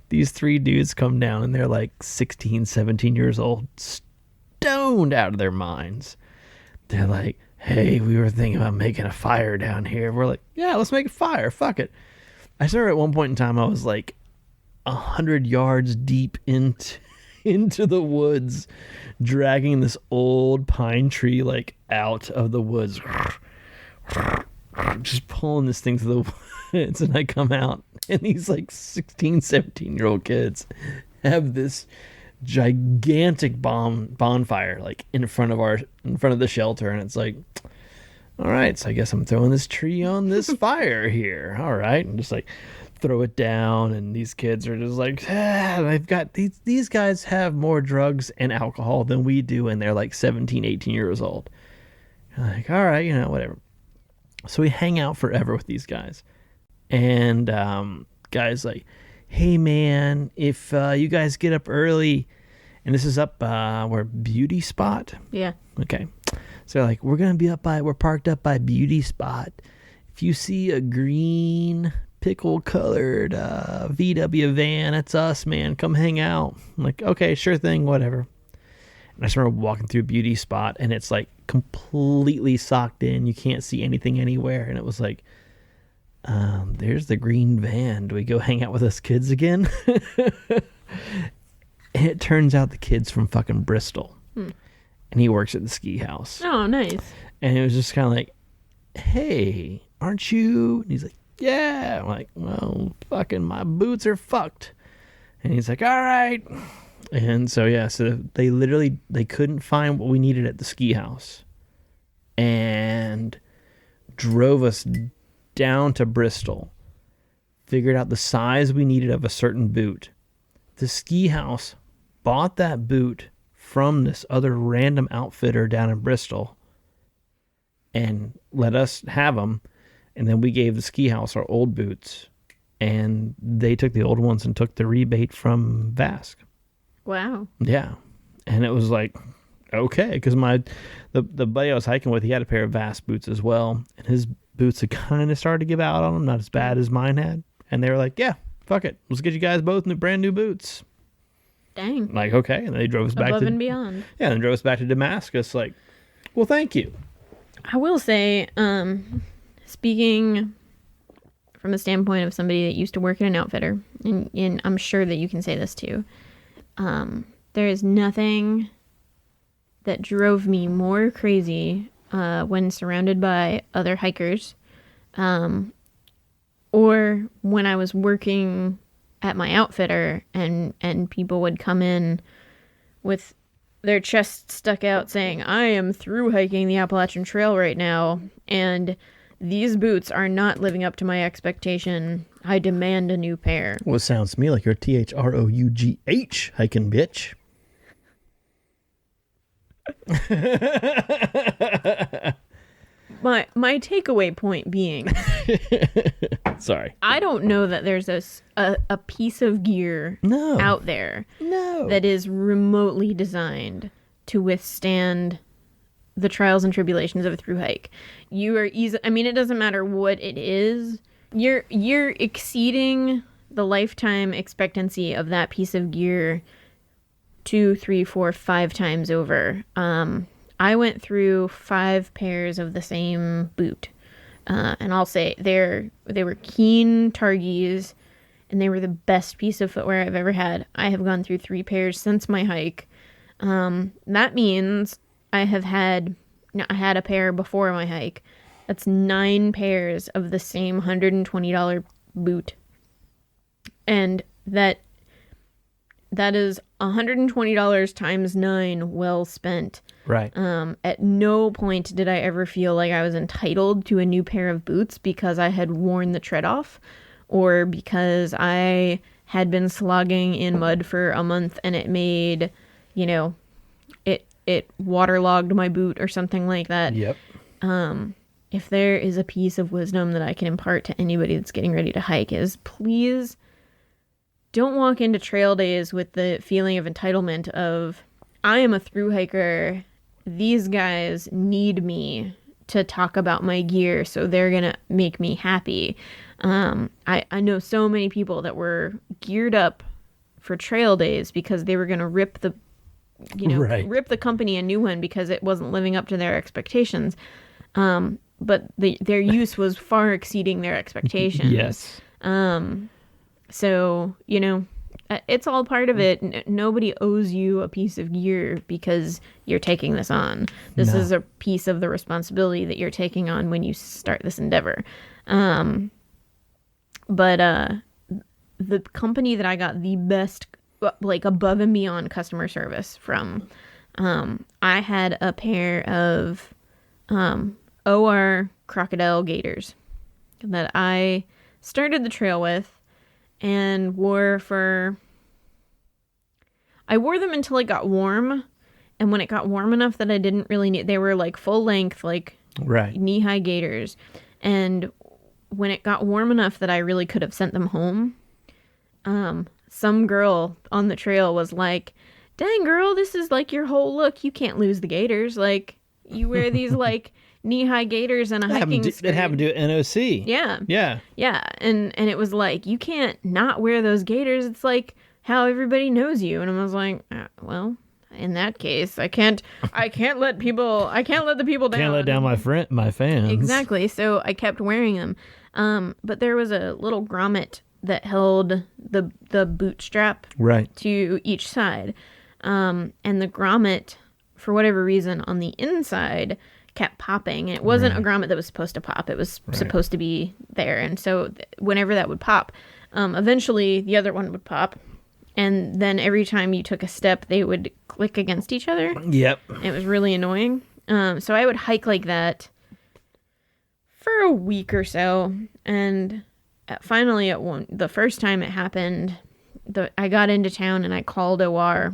these 3 dudes come down and they're like 16, 17 years old, stoned out of their minds. They're like, hey, we were thinking about making a fire down here. We're like, yeah, let's make a fire. Fuck it. I remember at one point in time I was like 100 yards deep into the woods, dragging this old pine tree like out of the woods, just pulling this thing to the woods. And I come out and these like 16, 17-year-old kids have this gigantic bonfire like in front of the shelter, and it's like, all right, so I guess I'm throwing this tree on this fire here. All right, and just like throw it down, and these kids are just like, they've got these guys have more drugs and alcohol than we do, and they're like 17, 18 years old. You're like, all right, whatever. So we hang out forever with these guys, and guys like, hey man, if you guys get up early, and this is up where Beauty Spot. Yeah. Okay. So they're like, we're parked up by Beauty Spot. If you see a green pickle colored VW van, it's us, man. Come hang out. I'm like, okay, sure thing, whatever. And I just remember walking through Beauty Spot, and it's like completely socked in. You can't see anything anywhere. And it was like, there's the green van. Do we go hang out with us kids again? And it turns out the kid's from fucking Bristol. And he works at the ski house. Oh, nice. And it was just kind of like, hey, aren't you? And he's like, yeah. I'm like, well, fucking my boots are fucked. And he's like, all right. And so, yeah, so they couldn't find what we needed at the ski house. And drove us down to Bristol. Figured out the size we needed of a certain boot. The ski house bought that boot from this other random outfitter down in Bristol and let us have them. And then we gave the ski house our old boots, and they took the old ones and took the rebate from Vask. Wow. Yeah. And it was like, okay, because the buddy I was hiking with, he had a pair of Vask boots as well, and his boots had kind of started to give out on him, not as bad as mine had. And they were like, yeah, fuck it, let's get you guys both brand new boots. Dang. Like, okay. And they drove us back Above and beyond. Yeah, and drove us back to Damascus. Like, well, thank you. I will say, speaking from the standpoint of somebody that used to work at an outfitter, and I'm sure that you can say this too, there is nothing that drove me more crazy when surrounded by other hikers, or when I was working at my outfitter and people would come in with their chests stuck out saying, I am through hiking the Appalachian Trail right now, and these boots are not living up to my expectation. I demand a new pair. Well, it sounds to me like you're THROUGH hiking bitch. My takeaway point being, Sorry. I don't know that there's a piece of gear out there that is remotely designed to withstand the trials and tribulations of a through hike. You are I mean, it doesn't matter what it is. You're exceeding the lifetime expectancy of that piece of gear 2, 3, 4, 5 times over. I went through 5 pairs of the same boot. And I'll say they were Keen Targies, and they were the best piece of footwear I've ever had. I have gone through 3 pairs since my hike. That means I had a pair before my hike. That's 9 pairs of the same $120 boot. And that is $120 times 9 well spent. Right. At no point did I ever feel like I was entitled to a new pair of boots because I had worn the tread off, or because I had been slogging in mud for a month and it made, it waterlogged my boot or something like that. Yep. If there is a piece of wisdom that I can impart to anybody that's getting ready to hike, is please don't walk into trail days with the feeling of entitlement of, I am a through hiker. These guys need me to talk about my gear, so they're going to make me happy. I know so many people that were geared up for trail days because they were going to rip the company a new one because it wasn't living up to their expectations. But their use was far exceeding their expectations. Yes. So, it's all part of it. Nobody owes you a piece of gear because you're taking this on. This is a piece of the responsibility that you're taking on when you start this endeavor. But the company that I got the best, like, above and beyond customer service from, I had a pair of OR crocodile gaiters that I started the trail with and I wore them until it got warm, and when it got warm enough that I didn't really need, they were like full length, like knee-high gaiters, and when it got warm enough that I really could have sent them home, some girl on the trail was like, dang girl, this is like your whole look, you can't lose the gaiters, like you wear these like knee-high gaiters and a hiking skirt. That happened to NOC. Yeah. And it was like, you can't not wear those gaiters. It's like how everybody knows you. And I was like, well, in that case, I can't let the people down. Can't let down my fans. Exactly. So I kept wearing them. But there was a little grommet that held the bootstrap to each side. And the grommet, for whatever reason, on the inside kept popping. And it wasn't a grommet that was supposed to pop. It was supposed to be there. And so whenever that would pop, eventually the other one would pop. And then every time you took a step, they would click against each other. Yep. It was really annoying. So I would hike like that for a week or so. And finally, the first time it happened, I got into town and I called OR.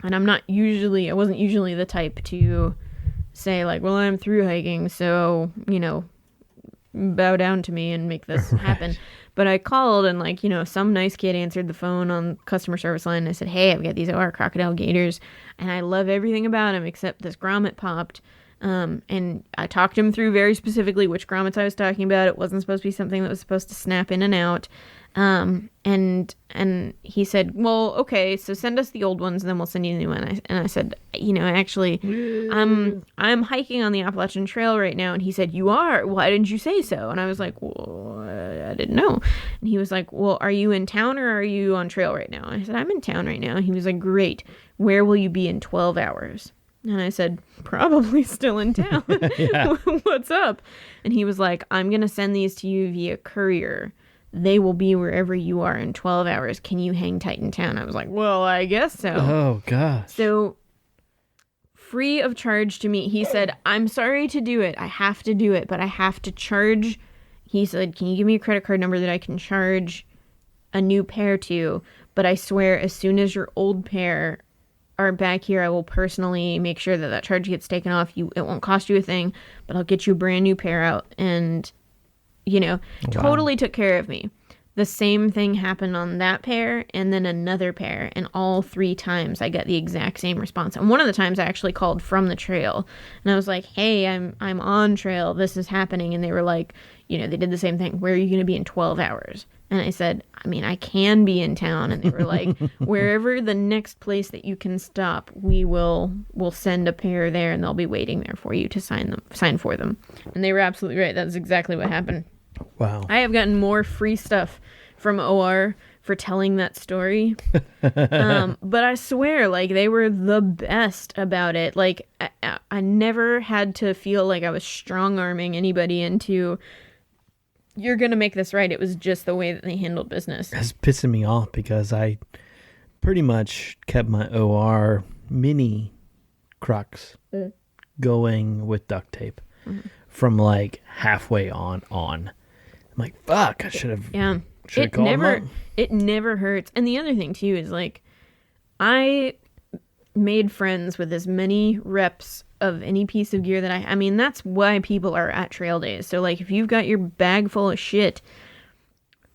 And I wasn't usually the type to say like, well, I'm through hiking, so, bow down to me and make this happen. But I called and some nice kid answered the phone on customer service line. And I said, hey, I've got these OR crocodile gaiters and I love everything about them except this grommet popped. And I talked him through very specifically which grommets I was talking about. It wasn't supposed to be something that was supposed to snap in and out. And he said, well, okay, so send us the old ones and then we'll send you the new one. And I said, actually, I'm hiking on the Appalachian Trail right now. And he said, you are? Why didn't you say so? And I was like, well, I didn't know. And he was like, well, are you in town or are you on trail right now? And I said, I'm in town right now. And he was like, great. Where will you be in 12 hours? And I said, probably still in town. What's up? And he was like, I'm going to send these to you via courier. They will be wherever you are in 12 hours. Can you hang tight in town? I was like, well, I guess so. Oh, gosh. So free of charge to me. He said, I'm sorry to do it. I have to do it, but I have to charge. He said, can you give me a credit card number that I can charge a new pair to? But I swear, as soon as your old pair are back here, I will personally make sure that that charge gets taken off. It won't cost you a thing, but I'll get you a brand new pair out. And, totally took care of me. The same thing happened on that pair and then another pair. And all 3 times I got the exact same response. And one of the times I actually called from the trail. And I was like, hey, I'm on trail. This is happening. And they were like, they did the same thing. Where are you going to be in 12 hours? And I said, I can be in town. And they were like, wherever the next place that you can stop, we'll send a pair there and they'll be waiting there for you to sign for them. And they were absolutely right. That's exactly what happened. Wow. I have gotten more free stuff from OR for telling that story. But I swear, they were the best about it. I never had to feel like I was strong-arming anybody into, you're going to make this right. It was just the way that they handled business. That's pissing me off because I pretty much kept my OR mini crux going with duct tape from halfway on. I'm like, fuck, I should have called him up. It never hurts. And the other thing too is I made friends with as many reps of any piece of gear that I mean, that's why people are at trail days. So if you've got your bag full of shit,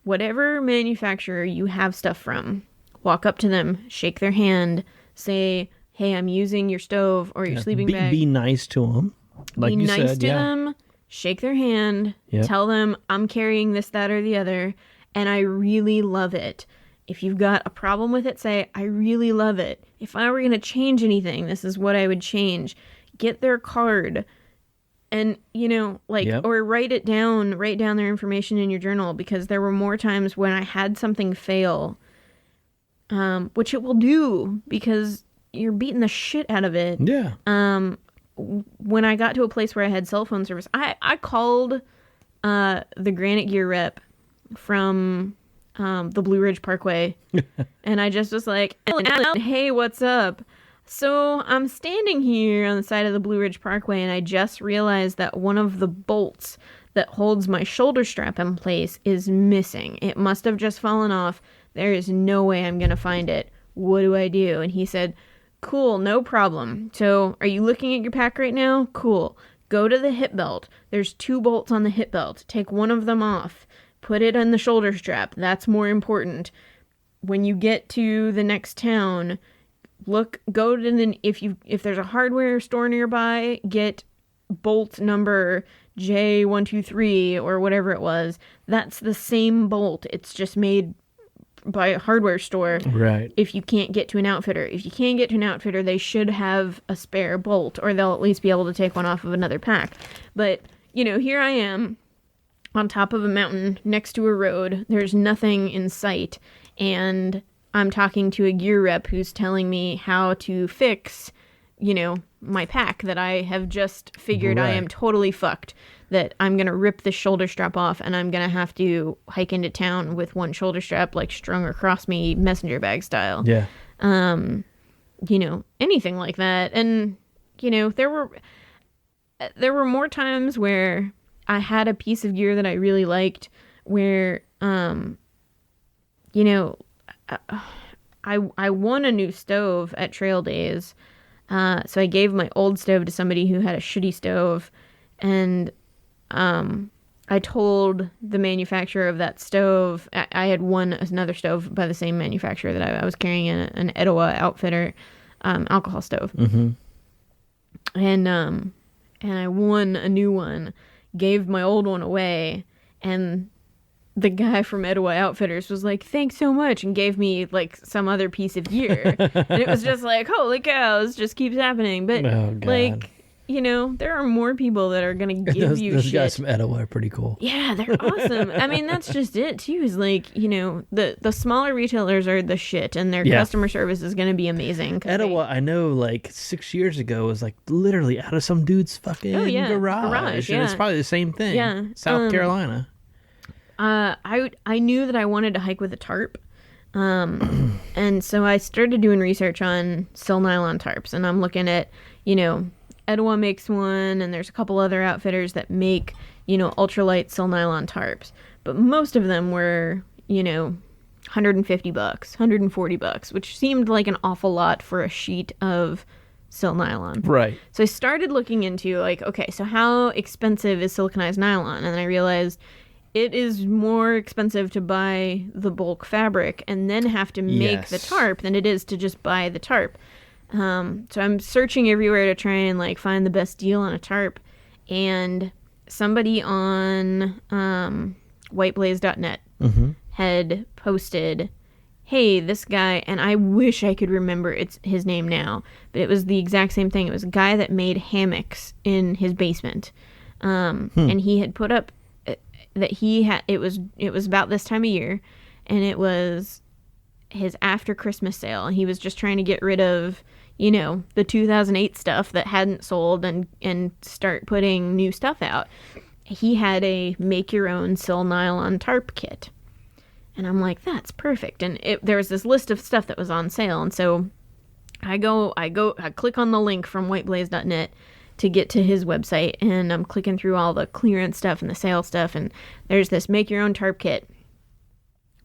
whatever manufacturer you have stuff from, walk up to them, shake their hand, say, hey, I'm using your stove or your sleeping bag. Be nice to them. Like be you nice said, to them, shake their hand, tell them I'm carrying this, that, or the other, and I really love it. If you've got a problem with it, say, I really love it. If I were going to change anything, this is what I would change. Get their card and, or write down their information in your journal, because there were more times when I had something fail, which it will do because you're beating the shit out of it. Yeah. When I got to a place where I had cell phone service, I called the Granite Gear rep from the Blue Ridge Parkway, and I just was like, hey, what's up? So I'm standing here on the side of the Blue Ridge Parkway, and I just realized that one of the bolts that holds my shoulder strap in place is missing. It must have just fallen off. There is no way I'm going to find it. What do I do? And he said, cool, no problem. So are you looking at your pack right now? Cool. Go to the hip belt. There's 2 bolts on the hip belt. Take one of them off. Put it on the shoulder strap. That's more important. When you get to the next town, go to if there's a hardware store nearby, get bolt number J123 or whatever it was. That's the same bolt. It's just made by a hardware store. Right. If you can't get to an outfitter. If you can't get to an outfitter, they should have a spare bolt, or they'll at least be able to take one off of another pack. But, here I am on top of a mountain next to a road. There's nothing in sight. And I'm talking to a gear rep who's telling me how to fix, my pack that I have just figured I am totally fucked. That I'm going to rip the shoulder strap off and I'm going to have to hike into town with one shoulder strap strung across me messenger bag style. Yeah. Anything like that. And, there were more times where I had a piece of gear that I really liked where, I won a new stove at trail days. So I gave my old stove to somebody who had a shitty stove, and I told the manufacturer of that stove, I had won another stove by the same manufacturer that I was carrying, an Etowah Outfitter alcohol stove. Mm-hmm. And I won a new one, gave my old one away, and the guy from Etowah Outfitters was like, thanks so much, and gave me some other piece of gear. And it was just holy cow, this just keeps happening. But there are more people that are going to give you those shit. guys from Etowah are pretty cool. Yeah, they're awesome. I mean, that's just it, too, is like, the smaller retailers are the shit, and their customer service is going to be amazing. Etowah, I know, like 6 years ago, was like literally out of some dude's fucking garage. And it's probably the same thing. Yeah. South Carolina. I knew that I wanted to hike with a tarp. And so I started doing research on sil nylon tarps, and I'm looking at, Etowah makes one, and there's a couple other outfitters that make, ultralight sil nylon tarps. But most of them were, $150, $140, which seemed like an awful lot for a sheet of sil nylon. Right. So I started looking into like, okay, so how expensive is siliconized nylon? And then I realized it is more expensive to buy the bulk fabric and then have to make the tarp than it is to just buy the tarp. So I'm searching everywhere to try and like find the best deal on a tarp. And somebody on whiteblaze.net had posted, hey, this guy, and I wish I could remember his name now, but it was the exact same thing. It was a guy that made hammocks in his basement. And he had put up that it was about this time of year, and it was his after Christmas sale, and he was just trying to get rid of the 2008 stuff that hadn't sold and start putting new stuff out. He had a make your own sil nylon tarp kit, and I'm like, that's perfect. And there was this list of stuff that was on sale, and so I click on the link from whiteblaze.net to get to his website, and I'm clicking through all the clearance stuff and the sale stuff, and there's this make your own tarp kit.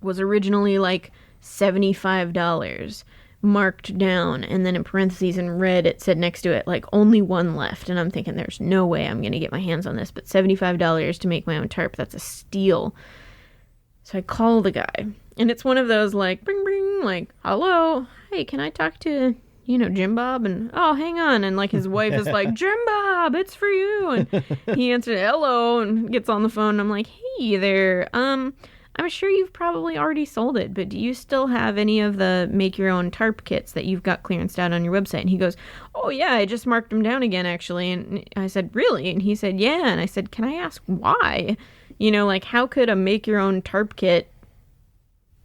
Was originally like $75, marked down, and then in parentheses in red it said next to it like only one left, and I'm thinking there's no way I'm gonna get my hands on this, but $75 to make my own tarp, that's a steal. So I call the guy, and it's one of those like bring bring, like, hello, hey, can I talk to Jim Bob? And oh, hang on, and like his wife is like, Jim Bob, it's for you. And he answered hello and gets on the phone, and I'm like, hey there, I'm sure you've probably already sold it, but do you still have any of the make your own tarp kits that you've got clearanced out on your website? And he goes, oh yeah, I just marked them down again actually. And I said, really? And he said, yeah. And I said, can I ask why? Like how could a make your own tarp kit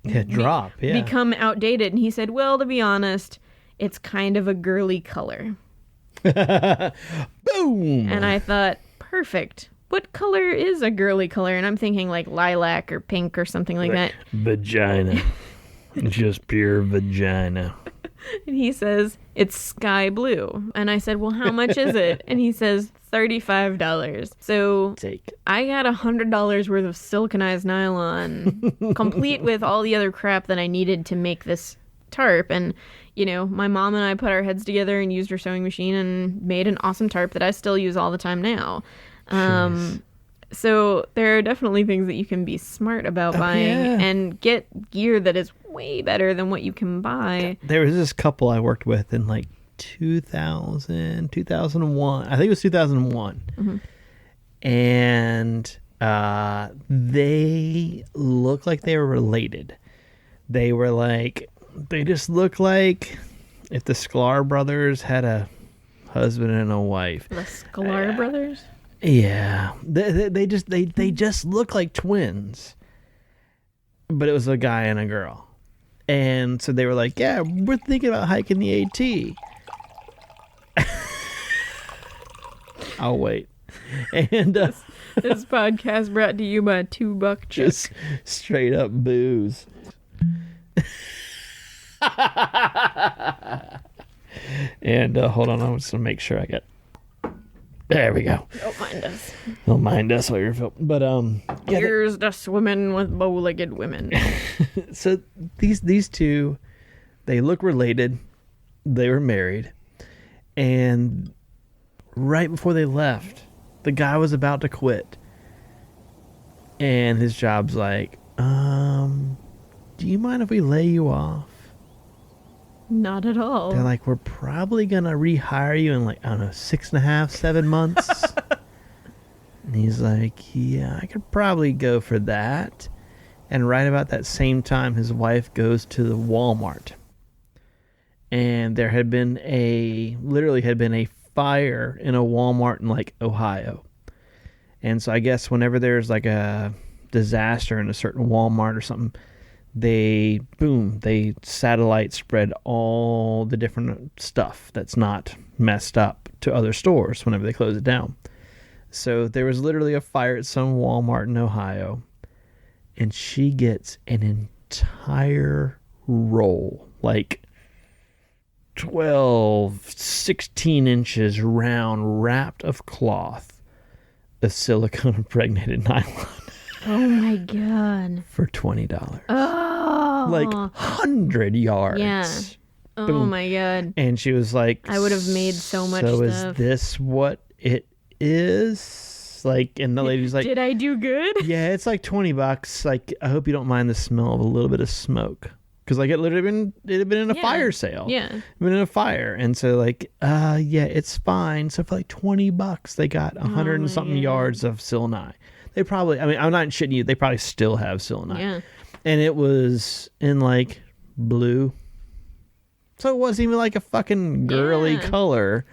become outdated? And he said, well, to be honest, it's kind of a girly color. Boom! And I thought, perfect. What color is a girly color? And I'm thinking like lilac or pink or something like that. Vagina. Just pure vagina. And he says, it's sky blue. And I said, well, how much is it? And he says, $35. So I got $100 worth of siliconized nylon, complete with all the other crap that I needed to make this tarp. And my mom and I put our heads together and used her sewing machine and made an awesome tarp that I still use all the time now. So there are definitely things that you can be smart about buying and get gear that is way better than what you can buy. There was this couple I worked with in like 2001. I think it was 2001. Mm-hmm. And they looked like they were related. They just looked like if the Sklar brothers had a husband and a wife. The Sklar brothers? Yeah. They just look like twins. But it was a guy and a girl. And so they were like, yeah, we're thinking about hiking the AT. I'll wait. And this podcast brought to you by $2 Chuck. Just straight up booze. And hold on, I'm just gonna make sure I get. There we go. Don't mind us. Don't mind us while you're filming. But here's the swimming with bow-legged women. So these two, they look related. They were married, and right before they left, the guy was about to quit, and his job's like, do you mind if we lay you off? Not at all. They're like, we're probably gonna rehire you in like, I don't know, 6.5, 7 months. And he's like, yeah, I could probably go for that. And right about that same time, his wife goes to the Walmart. And there had been a fire in a Walmart in like Ohio. And so I guess whenever there's like a disaster in a certain Walmart or something, they satellite spread all the different stuff that's not messed up to other stores whenever they close it down. So there was literally a fire at some Walmart in Ohio, and she gets an entire roll, like 12, 16 inches round, wrapped of cloth of silicone impregnated nylon. Oh my God. For $20. Oh. Like 100 yards. Yeah. Oh Boom. my God. And she was like, I would have made so much so stuff. is this what it is? Like, and the lady's like, did I do good? yeah, it's like $20. Like, I hope you don't mind the smell of a little bit of smoke. Because like it had been in a fire sale. Yeah. It had been in a fire. And so like, yeah, it's fine. So for like $20, they got 100 and something yards of Silnai. They probably, I mean, I'm not shitting you, they probably still have Silnai. Yeah. And it was in like blue. So it wasn't even like a fucking girly color.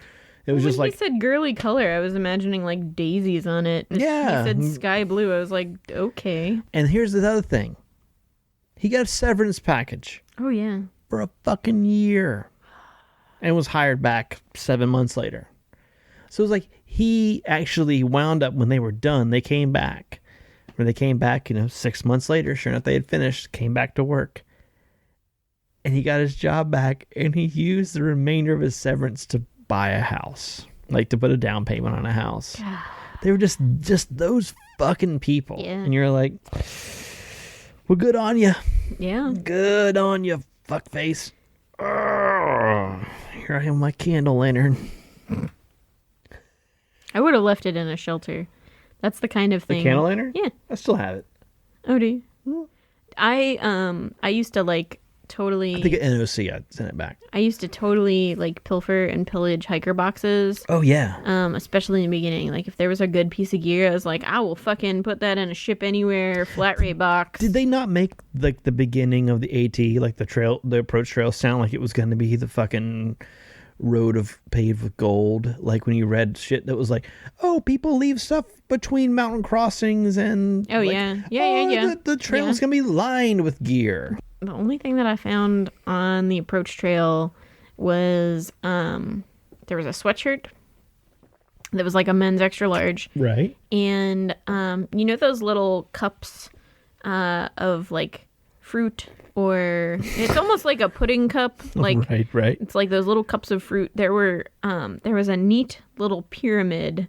It was just when like, he said girly color, I was imagining like daisies on it. Yeah. He said sky blue. I was like, okay. and here's the other thing. He got a severance package Oh yeah. for a fucking year and was hired back 7 months later. So it was like he actually wound up when they were done. They came back. When they came back, 6 months later, sure enough, they had finished, came back to work. And he got his job back, and he used the remainder of his severance to buy a house, like to put a down payment on a house. They were just those fucking people. Yeah. And you're like, well, good on you. Yeah. Good on you, fuckface. Here I am, my candle lantern. I would have left it in a shelter. That's the kind of thing. The candle lantern? Yeah. I still have it. Oh, do you? I used to like totally. I think at NOC I'd send it back. I used to totally like pilfer and pillage hiker boxes. Oh, yeah. Especially in the beginning. Like if there was a good piece of gear, I was like, I will fucking put that in a ship anywhere flat rate box. Did they not make like the beginning of the AT, like the approach trail, sound like it was going to be the fucking road of paved with gold? Like when you read shit that was like, oh, people leave stuff between mountain crossings and Oh, like, yeah. Yeah. The trail's gonna be lined with gear. The only thing that I found on the approach trail was there was a sweatshirt that was like a men's extra large, Right. and those little cups of like fruit, or it's almost like a pudding cup, like right. it's like those little cups of fruit. There was a neat little pyramid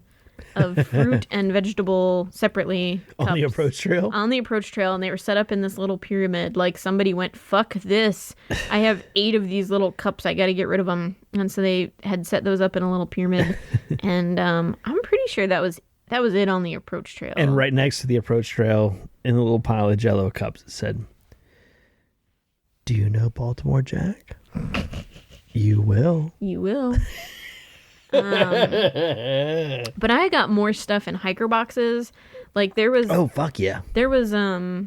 of fruit and vegetable separately On the cups approach trail. on the approach trail, and they were set up in this little pyramid. Like somebody went, fuck this, I have 8 of these little cups, I gotta get rid of them. And so they had set those up in a little pyramid. And I'm pretty sure that was it on the approach trail. And right next to the approach trail, in a little pile of Jell-O cups, it said, "Do you know Baltimore Jack? You will." You will. But I got more stuff in hiker boxes. Like there was Oh, fuck yeah. there was a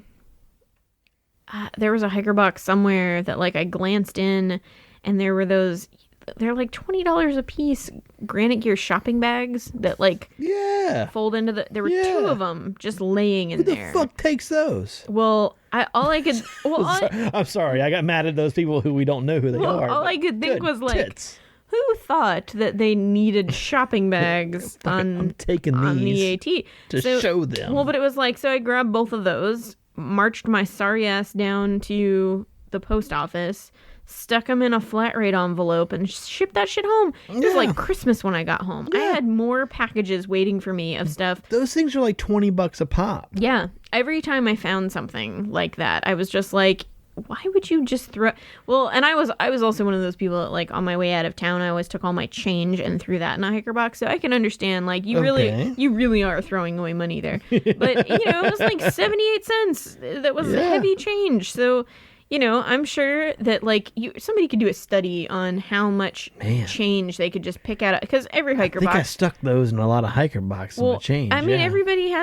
hiker box somewhere that like I glanced in, and there were they're like $20 a piece granite gear shopping bags that like Yeah. fold into there were Yeah. 2 of them just laying in Who the there. fuck takes those? Well, all I could I'm sorry. I got mad at those people who we don't know who they are. all but I could think good was like, tits. who thought that they needed shopping bags I'm taking on these the AT to show them. Well, but it was like, so I grabbed both of those, marched my sorry ass down to the post office, stuck them in a flat rate envelope, and shipped that shit home. It was like Christmas when I got home. I had more packages waiting for me of stuff. Those things are like $20 a pop. Yeah. Every time I found something like that, I was just like, why would you just throw? Well, and I was also one of those people that, like, on my way out of town, I always took all my change and threw that in a hiker box. So I can understand, like, you really are throwing away money there. But it was like 78 cents. That was heavy change. So, I'm sure that like somebody could do a study on how much change they could just pick out, because every hiker box. I stuck those in a lot of hiker boxes with change. I mean, everybody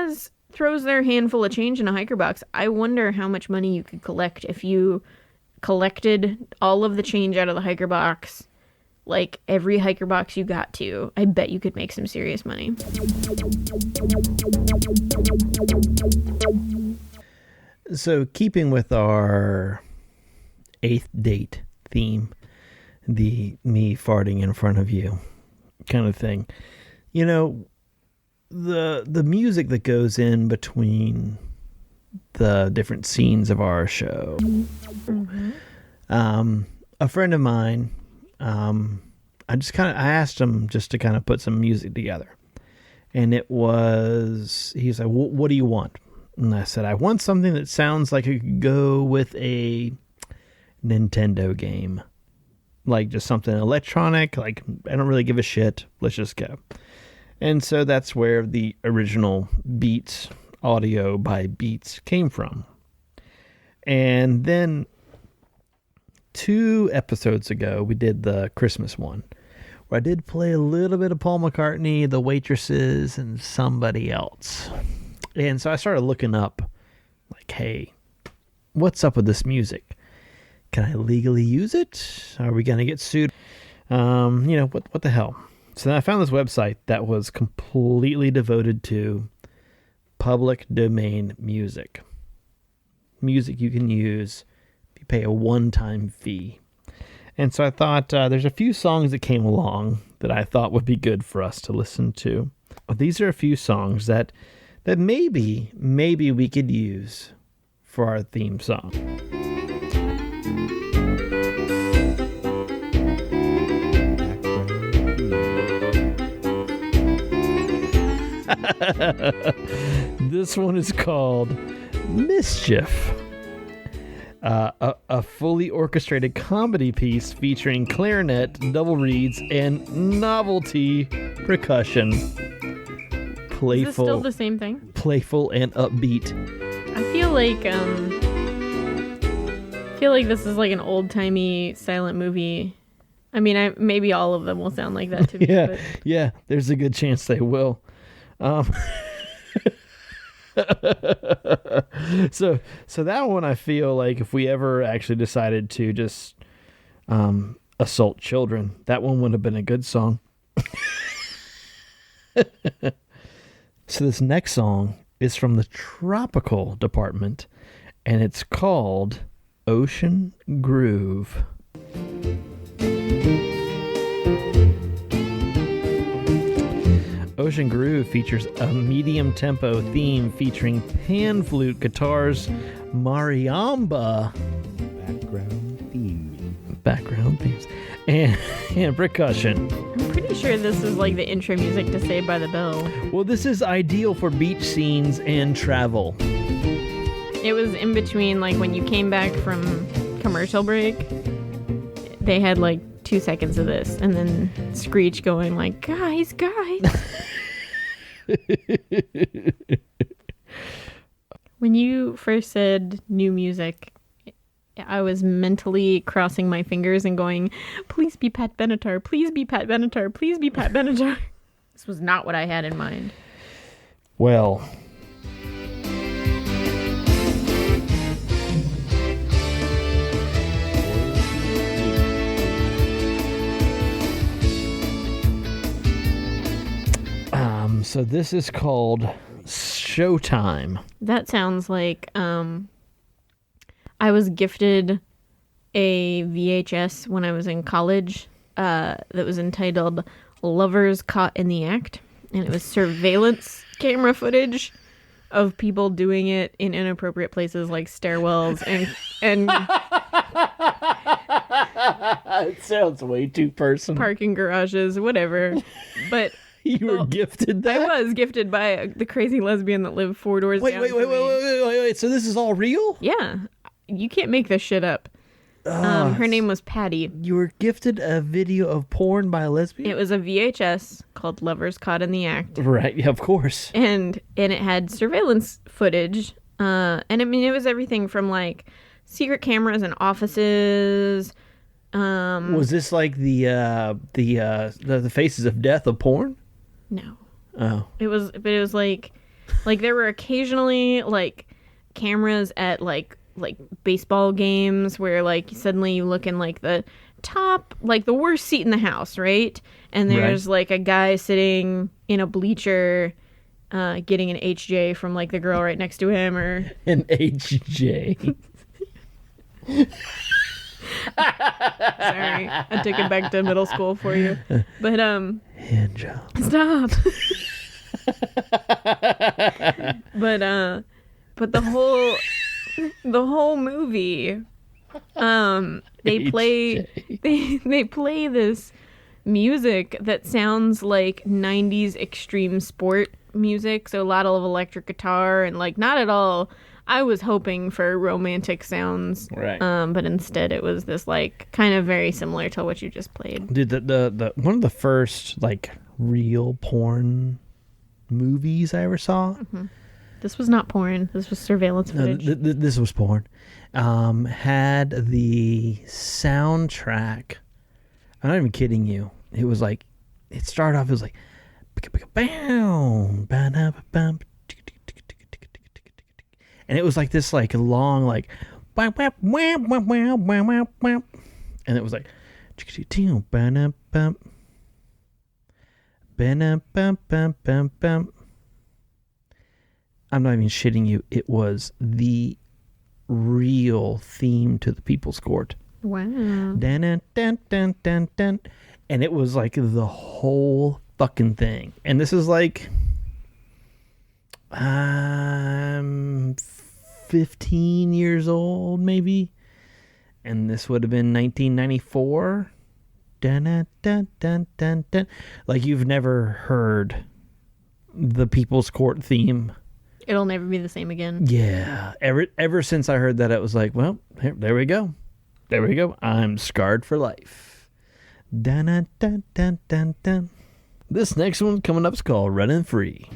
throws their handful of change in a hiker box. I wonder how much money you could collect if you collected all of the change out of the hiker box, like every hiker box you got to, I bet you could make some serious money. So keeping with our 8th date theme, the me farting in front of you kind of thing, you know, the music that goes in between the different scenes of our show. Mm-hmm. A friend of mine, I asked him just to kind of put some music together, and he's like, what do you want? And I said, I want something that sounds like it could go with a Nintendo game. Like just something electronic, like I don't really give a shit. Let's just go. And so that's where the original Beats audio by Beats came from. And then 2 episodes ago, we did the Christmas one, where I did play a little bit of Paul McCartney, The Waitresses, and somebody else. And so I started looking up, like, hey, what's up with this music? Can I legally use it? Are we going to get sued? What the hell? So then I found this website that was completely devoted to public domain music. Music you can use if you pay a one-time fee. And so I thought there's a few songs that came along that I thought would be good for us to listen to. These are a few songs that maybe we could use for our theme song. This one is called Mischief. A fully orchestrated comedy piece featuring clarinet, double reeds, and novelty percussion. Playful. Is this still the same thing? Playful and upbeat. I feel like this is like an old-timey silent movie. I mean, maybe all of them will sound like that to me. Yeah, there's a good chance they will. So that one, I feel like if we ever actually decided to just assault children, that one would have been a good song. So this next song is from the tropical department, and it's called Ocean Groove. Ocean Groove features a medium tempo theme featuring pan flute, guitars, mariamba, background themes, and percussion. I'm pretty sure this is like the intro music to Saved by the Bell. Well, this is ideal for beach scenes and travel. It was in between, like when you came back from commercial break, they had like 2 seconds of this, and then Screech going like, guys. When you first said new music, I was mentally crossing my fingers and going, please be Pat Benatar, please be Pat Benatar, please be Pat Benatar. This was not what I had in mind. Well, so this is called Showtime. That sounds like I was gifted a VHS when I was in college that was entitled Lovers Caught in the Act, and it was surveillance camera footage of people doing it in inappropriate places like stairwells and It sounds way too personal. parking garages, whatever. But You were gifted that? I was gifted by the crazy lesbian that lived 4 doors down from me. Wait. So this is all real? Yeah. You can't make this shit up. Her name was Patty. You were gifted a video of porn by a lesbian? It was a VHS called Lovers Caught in the Act. Right, yeah, of course. And it had surveillance footage. And I mean, it was everything from like secret cameras in offices. Was this like the faces of death of porn? No. Oh. It was like there were occasionally like cameras at like baseball games where like suddenly you look in like the top, like the worst seat in the house, right? And there's like a guy sitting in a bleacher getting an HJ from like the girl right next to him, or an HJ. Sorry, I took it back to middle school for you. But hand job. Stop. But the whole movie, they play this music that sounds like 90s extreme sport music, so a lot of electric guitar and like not at all. I was hoping for romantic sounds, right? But instead it was this like kind of very similar to what you just played. Dude, the one of the first like real porn movies I ever saw. Mm-hmm. This was not porn. This was surveillance footage. No, this was porn. Had the soundtrack. I'm not even kidding you. It was like, it started off. It was like, and it was like this like long like, and it was like, I'm not even shitting you. It was the real theme to the People's Court. Wow. Dun, dun, dun, dun, dun. And it was like the whole fucking thing. And this is like 15 years old, maybe. And this would have been 1994. Dun, dun, dun, dun, dun, dun. Like you've never heard the People's Court theme. It'll never be the same again. Yeah. Ever since I heard that, it was like, well, there we go. There we go. I'm scarred for life. Dun, dun, dun, dun, dun, dun. This next one coming up is called Running Free.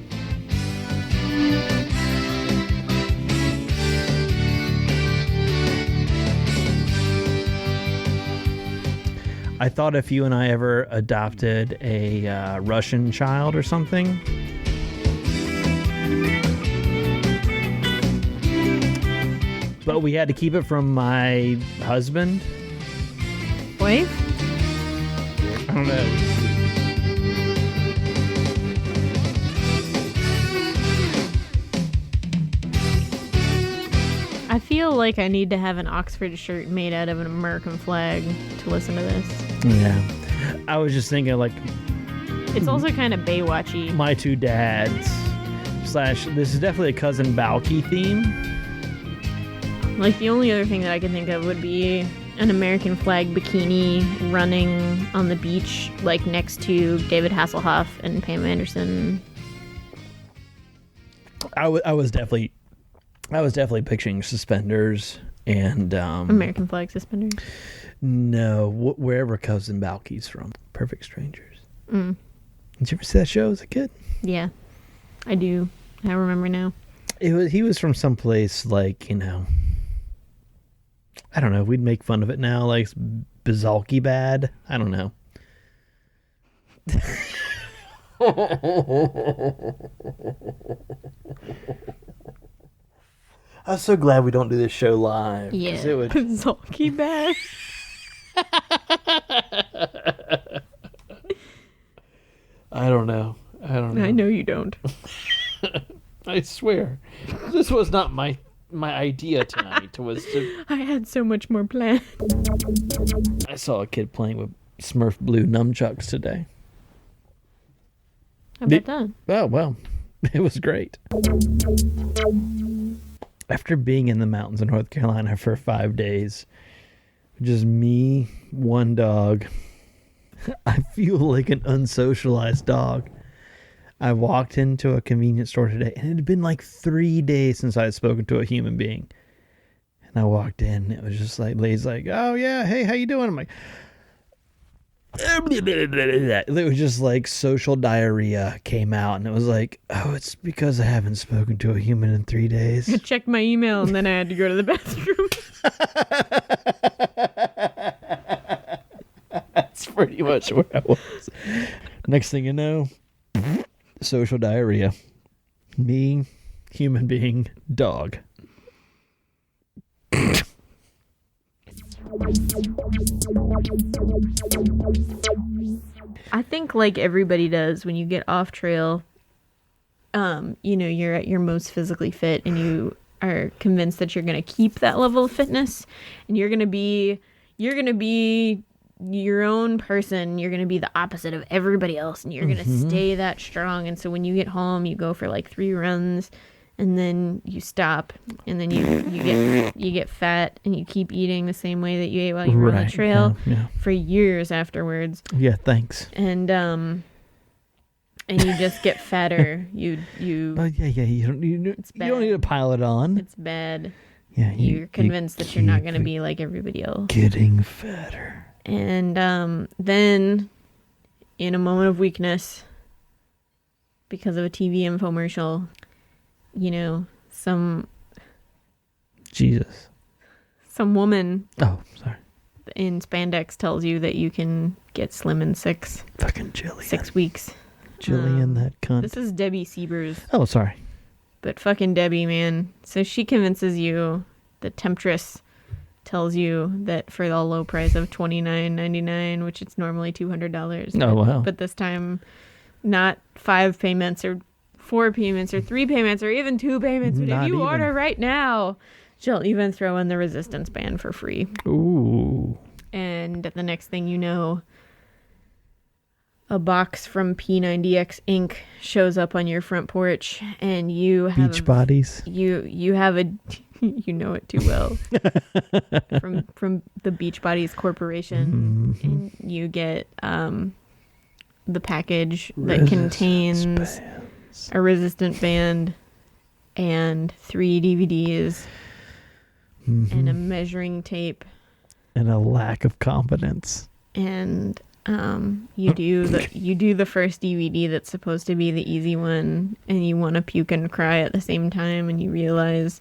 I thought if you and I ever adopted a Russian child or something, but we had to keep it from my husband. Wife? I don't know. I feel like I need to have an Oxford shirt made out of an American flag to listen to this. Yeah. I was just thinking like... It's also kind of Baywatchy. My two dads. / this is definitely a Cousin Balky theme. Like the only other thing that I can think of would be an American flag bikini running on the beach, like next to David Hasselhoff and Pam Anderson. I was definitely picturing suspenders and American flag suspenders. No, wherever Cousin Balky's from. Perfect Strangers. Mm. Did you ever see that show as a kid? Yeah, I do. I remember now. He was from someplace like, you know, I don't know. We'd make fun of it now, like Bizalky bad. I don't know. I'm so glad we don't do this show live. Yeah, it would... Bizalky bad. I don't know. I know you don't. I swear, this was not my idea tonight. Was to... I had so much more planned. I saw a kid playing with Smurf blue nunchucks today. How about that? Oh, well, it was great. After being in the mountains in North Carolina for 5 days, just me, one dog, I feel like an unsocialized dog. I walked into a convenience store today, and it had been like 3 days since I had spoken to a human being. And I walked in, and it was just like, lady's like, oh yeah, hey, how you doing? I'm like, it was just like social diarrhea came out, and it was like, oh, it's because I haven't spoken to a human in 3 days. I checked my email, and then I had to go to the bathroom. That's pretty much where I was. Next thing you know, social diarrhea. Me, human being, dog. I think like everybody does when you get off trail, you're at your most physically fit and you are convinced that you're going to keep that level of fitness and you're going to be your own person. You're going to be the opposite of everybody else and you're going to stay that strong. And so when you get home, you go for like 3 runs and then you stop and then you get fat and you keep eating the same way that you ate while you were on the trail for years afterwards. Yeah, thanks. And you just get fatter. You You don't need to pile it on. It's bad. Yeah, you're convinced that you're not going to be like everybody else. Getting fatter. And then, in a moment of weakness, because of a TV infomercial, some woman in spandex tells you that you can get slim in 6 weeks. Jillian, that cunt. This is Debbie Siebers. Oh, sorry. But fucking Debbie, man. So she convinces you, the temptress tells you that for the low price of $29.99, which it's normally $200. Oh, wow. But this time, not 5 payments or 4 payments or 3 payments or even 2 payments. But if you order right now, she'll even throw in the resistance band for free. Ooh. And the next thing you know, a box from P90X Inc. shows up on your front porch, and you have Beach bodies. You have a you know it too well from the Beach Bodies Corporation, and you get the package that contains a resistant band and 3 DVDs and a measuring tape and a lack of competence. And you do the first DVD that's supposed to be the easy one, and you want to puke and cry at the same time, and you realize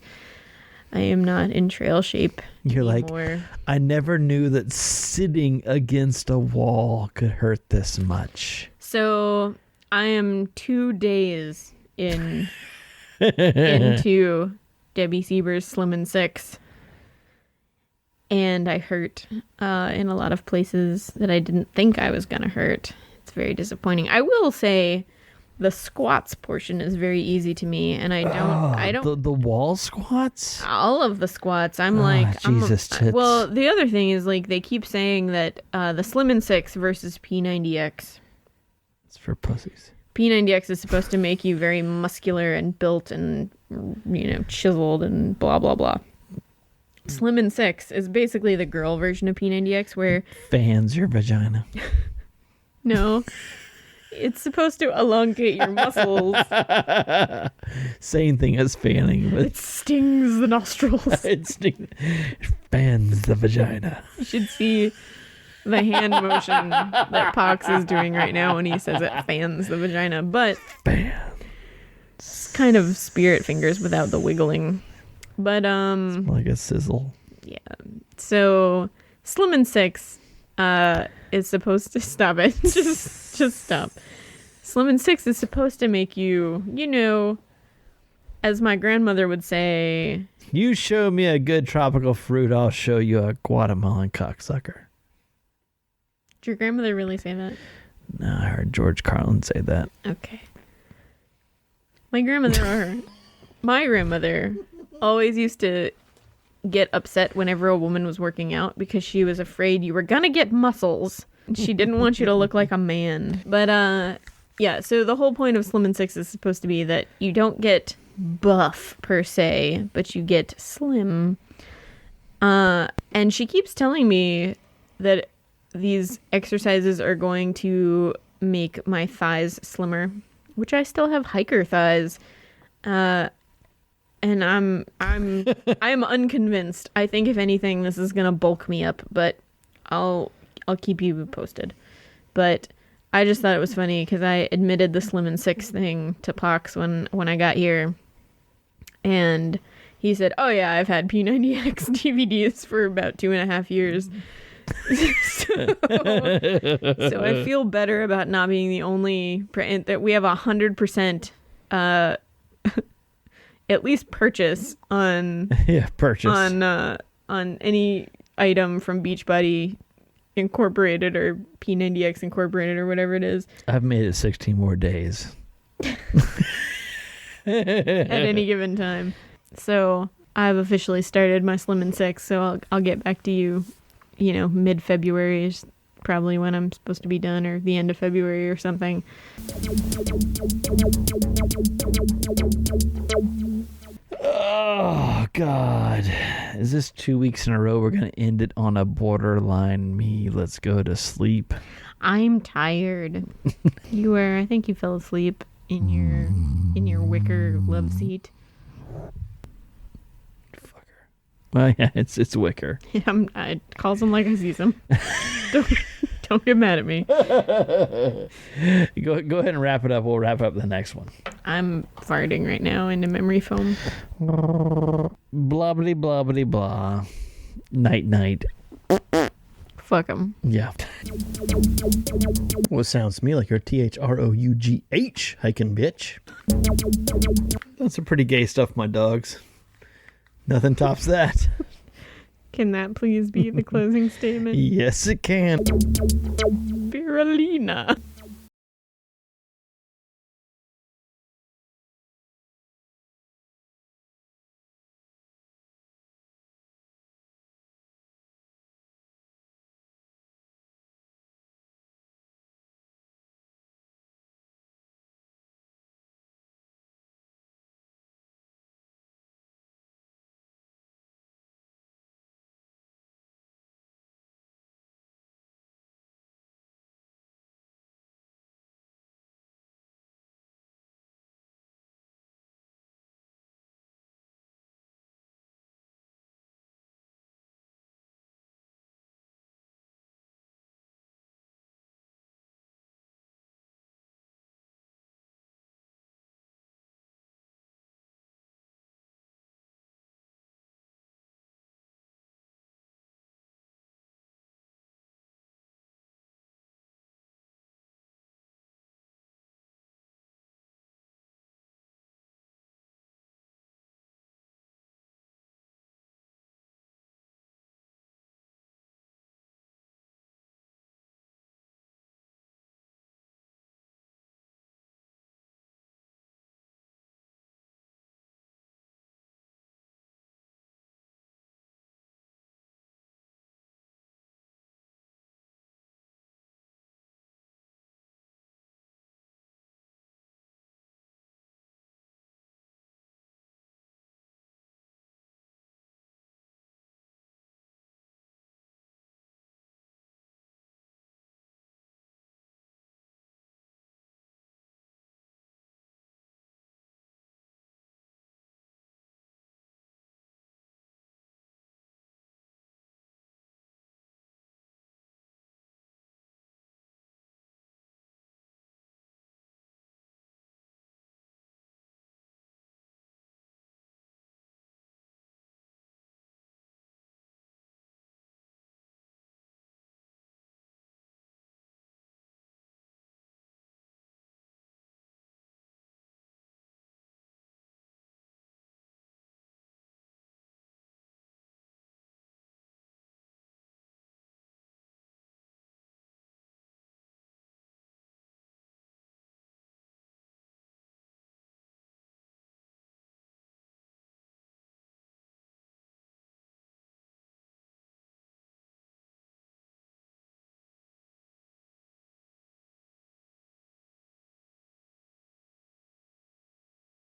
I am not in trail shape. You're anymore. Like, I never knew that sitting against a wall could hurt this much. So I am 2 days into Debbie Siebers Slim and 6. And I hurt in a lot of places that I didn't think I was going to hurt. It's very disappointing. I will say the squats portion is very easy to me. And I don't. The wall squats? All of the squats. I'm Jesus tits. Well, the other thing is like they keep saying that the Slim and 6 versus P90X. It's for pussies. P90X is supposed to make you very muscular and built and, chiseled and blah, blah, blah. Slim and 6 is basically the girl version of P90X where... Fans your vagina. No. It's supposed to elongate your muscles. Same thing as fanning. But it stings the nostrils. It fans the vagina. You should see the hand motion that Pox is doing right now when he says it fans the vagina. But... Fans. It's kind of spirit fingers without the wiggling. But it's like a sizzle. Yeah. So Slim and 6 is supposed to stop it. just stop. Slim and 6 is supposed to make you, as my grandmother would say, you show me a good tropical fruit, I'll show you a Guatemalan cocksucker. Did your grandmother really say that? No, I heard George Carlin say that. Okay. My grandmother always used to get upset whenever a woman was working out because she was afraid you were gonna get muscles. She didn't want you to look like a man. But yeah, so the whole point of Slim and 6 is supposed to be that you don't get buff per se, but you get slim. And she keeps telling me that these exercises are going to make my thighs slimmer, which I still have hiker thighs. And I'm unconvinced. I think if anything, this is gonna bulk me up, but I'll keep you posted. But I just thought it was funny because I admitted the Slim and 6 thing to Pox when I got here, and he said, "Oh yeah, I've had P90X DVDs for about 2.5 years." So I feel better about not being the only that we have 100%. At least purchase on on any item from Beachbody Incorporated or P90X Incorporated or whatever it is. I've made it 16 more days. At any given time. So I've officially started my Slim and Six, so I'll get back to you, mid-February is probably when I'm supposed to be done, or the end of February or something. Oh, God. Is this 2 weeks in a row we're going to end it on a borderline let's go to sleep? I'm tired. I think you fell asleep in your wicker love seat. Fucker. Well, yeah, it's wicker. I calls them like I sees them. Don't get mad at me. Go ahead and wrap it up. We'll wrap up the next one. I'm farting right now into memory foam. Blobbity blobbity blah. Night night. Fuck them. Yeah. Well, it sounds to me like you're THROUGH hiking bitch. That's some pretty gay stuff, my dogs. Nothing tops that. Can that please be the closing statement? Yes, it can. Spirulina.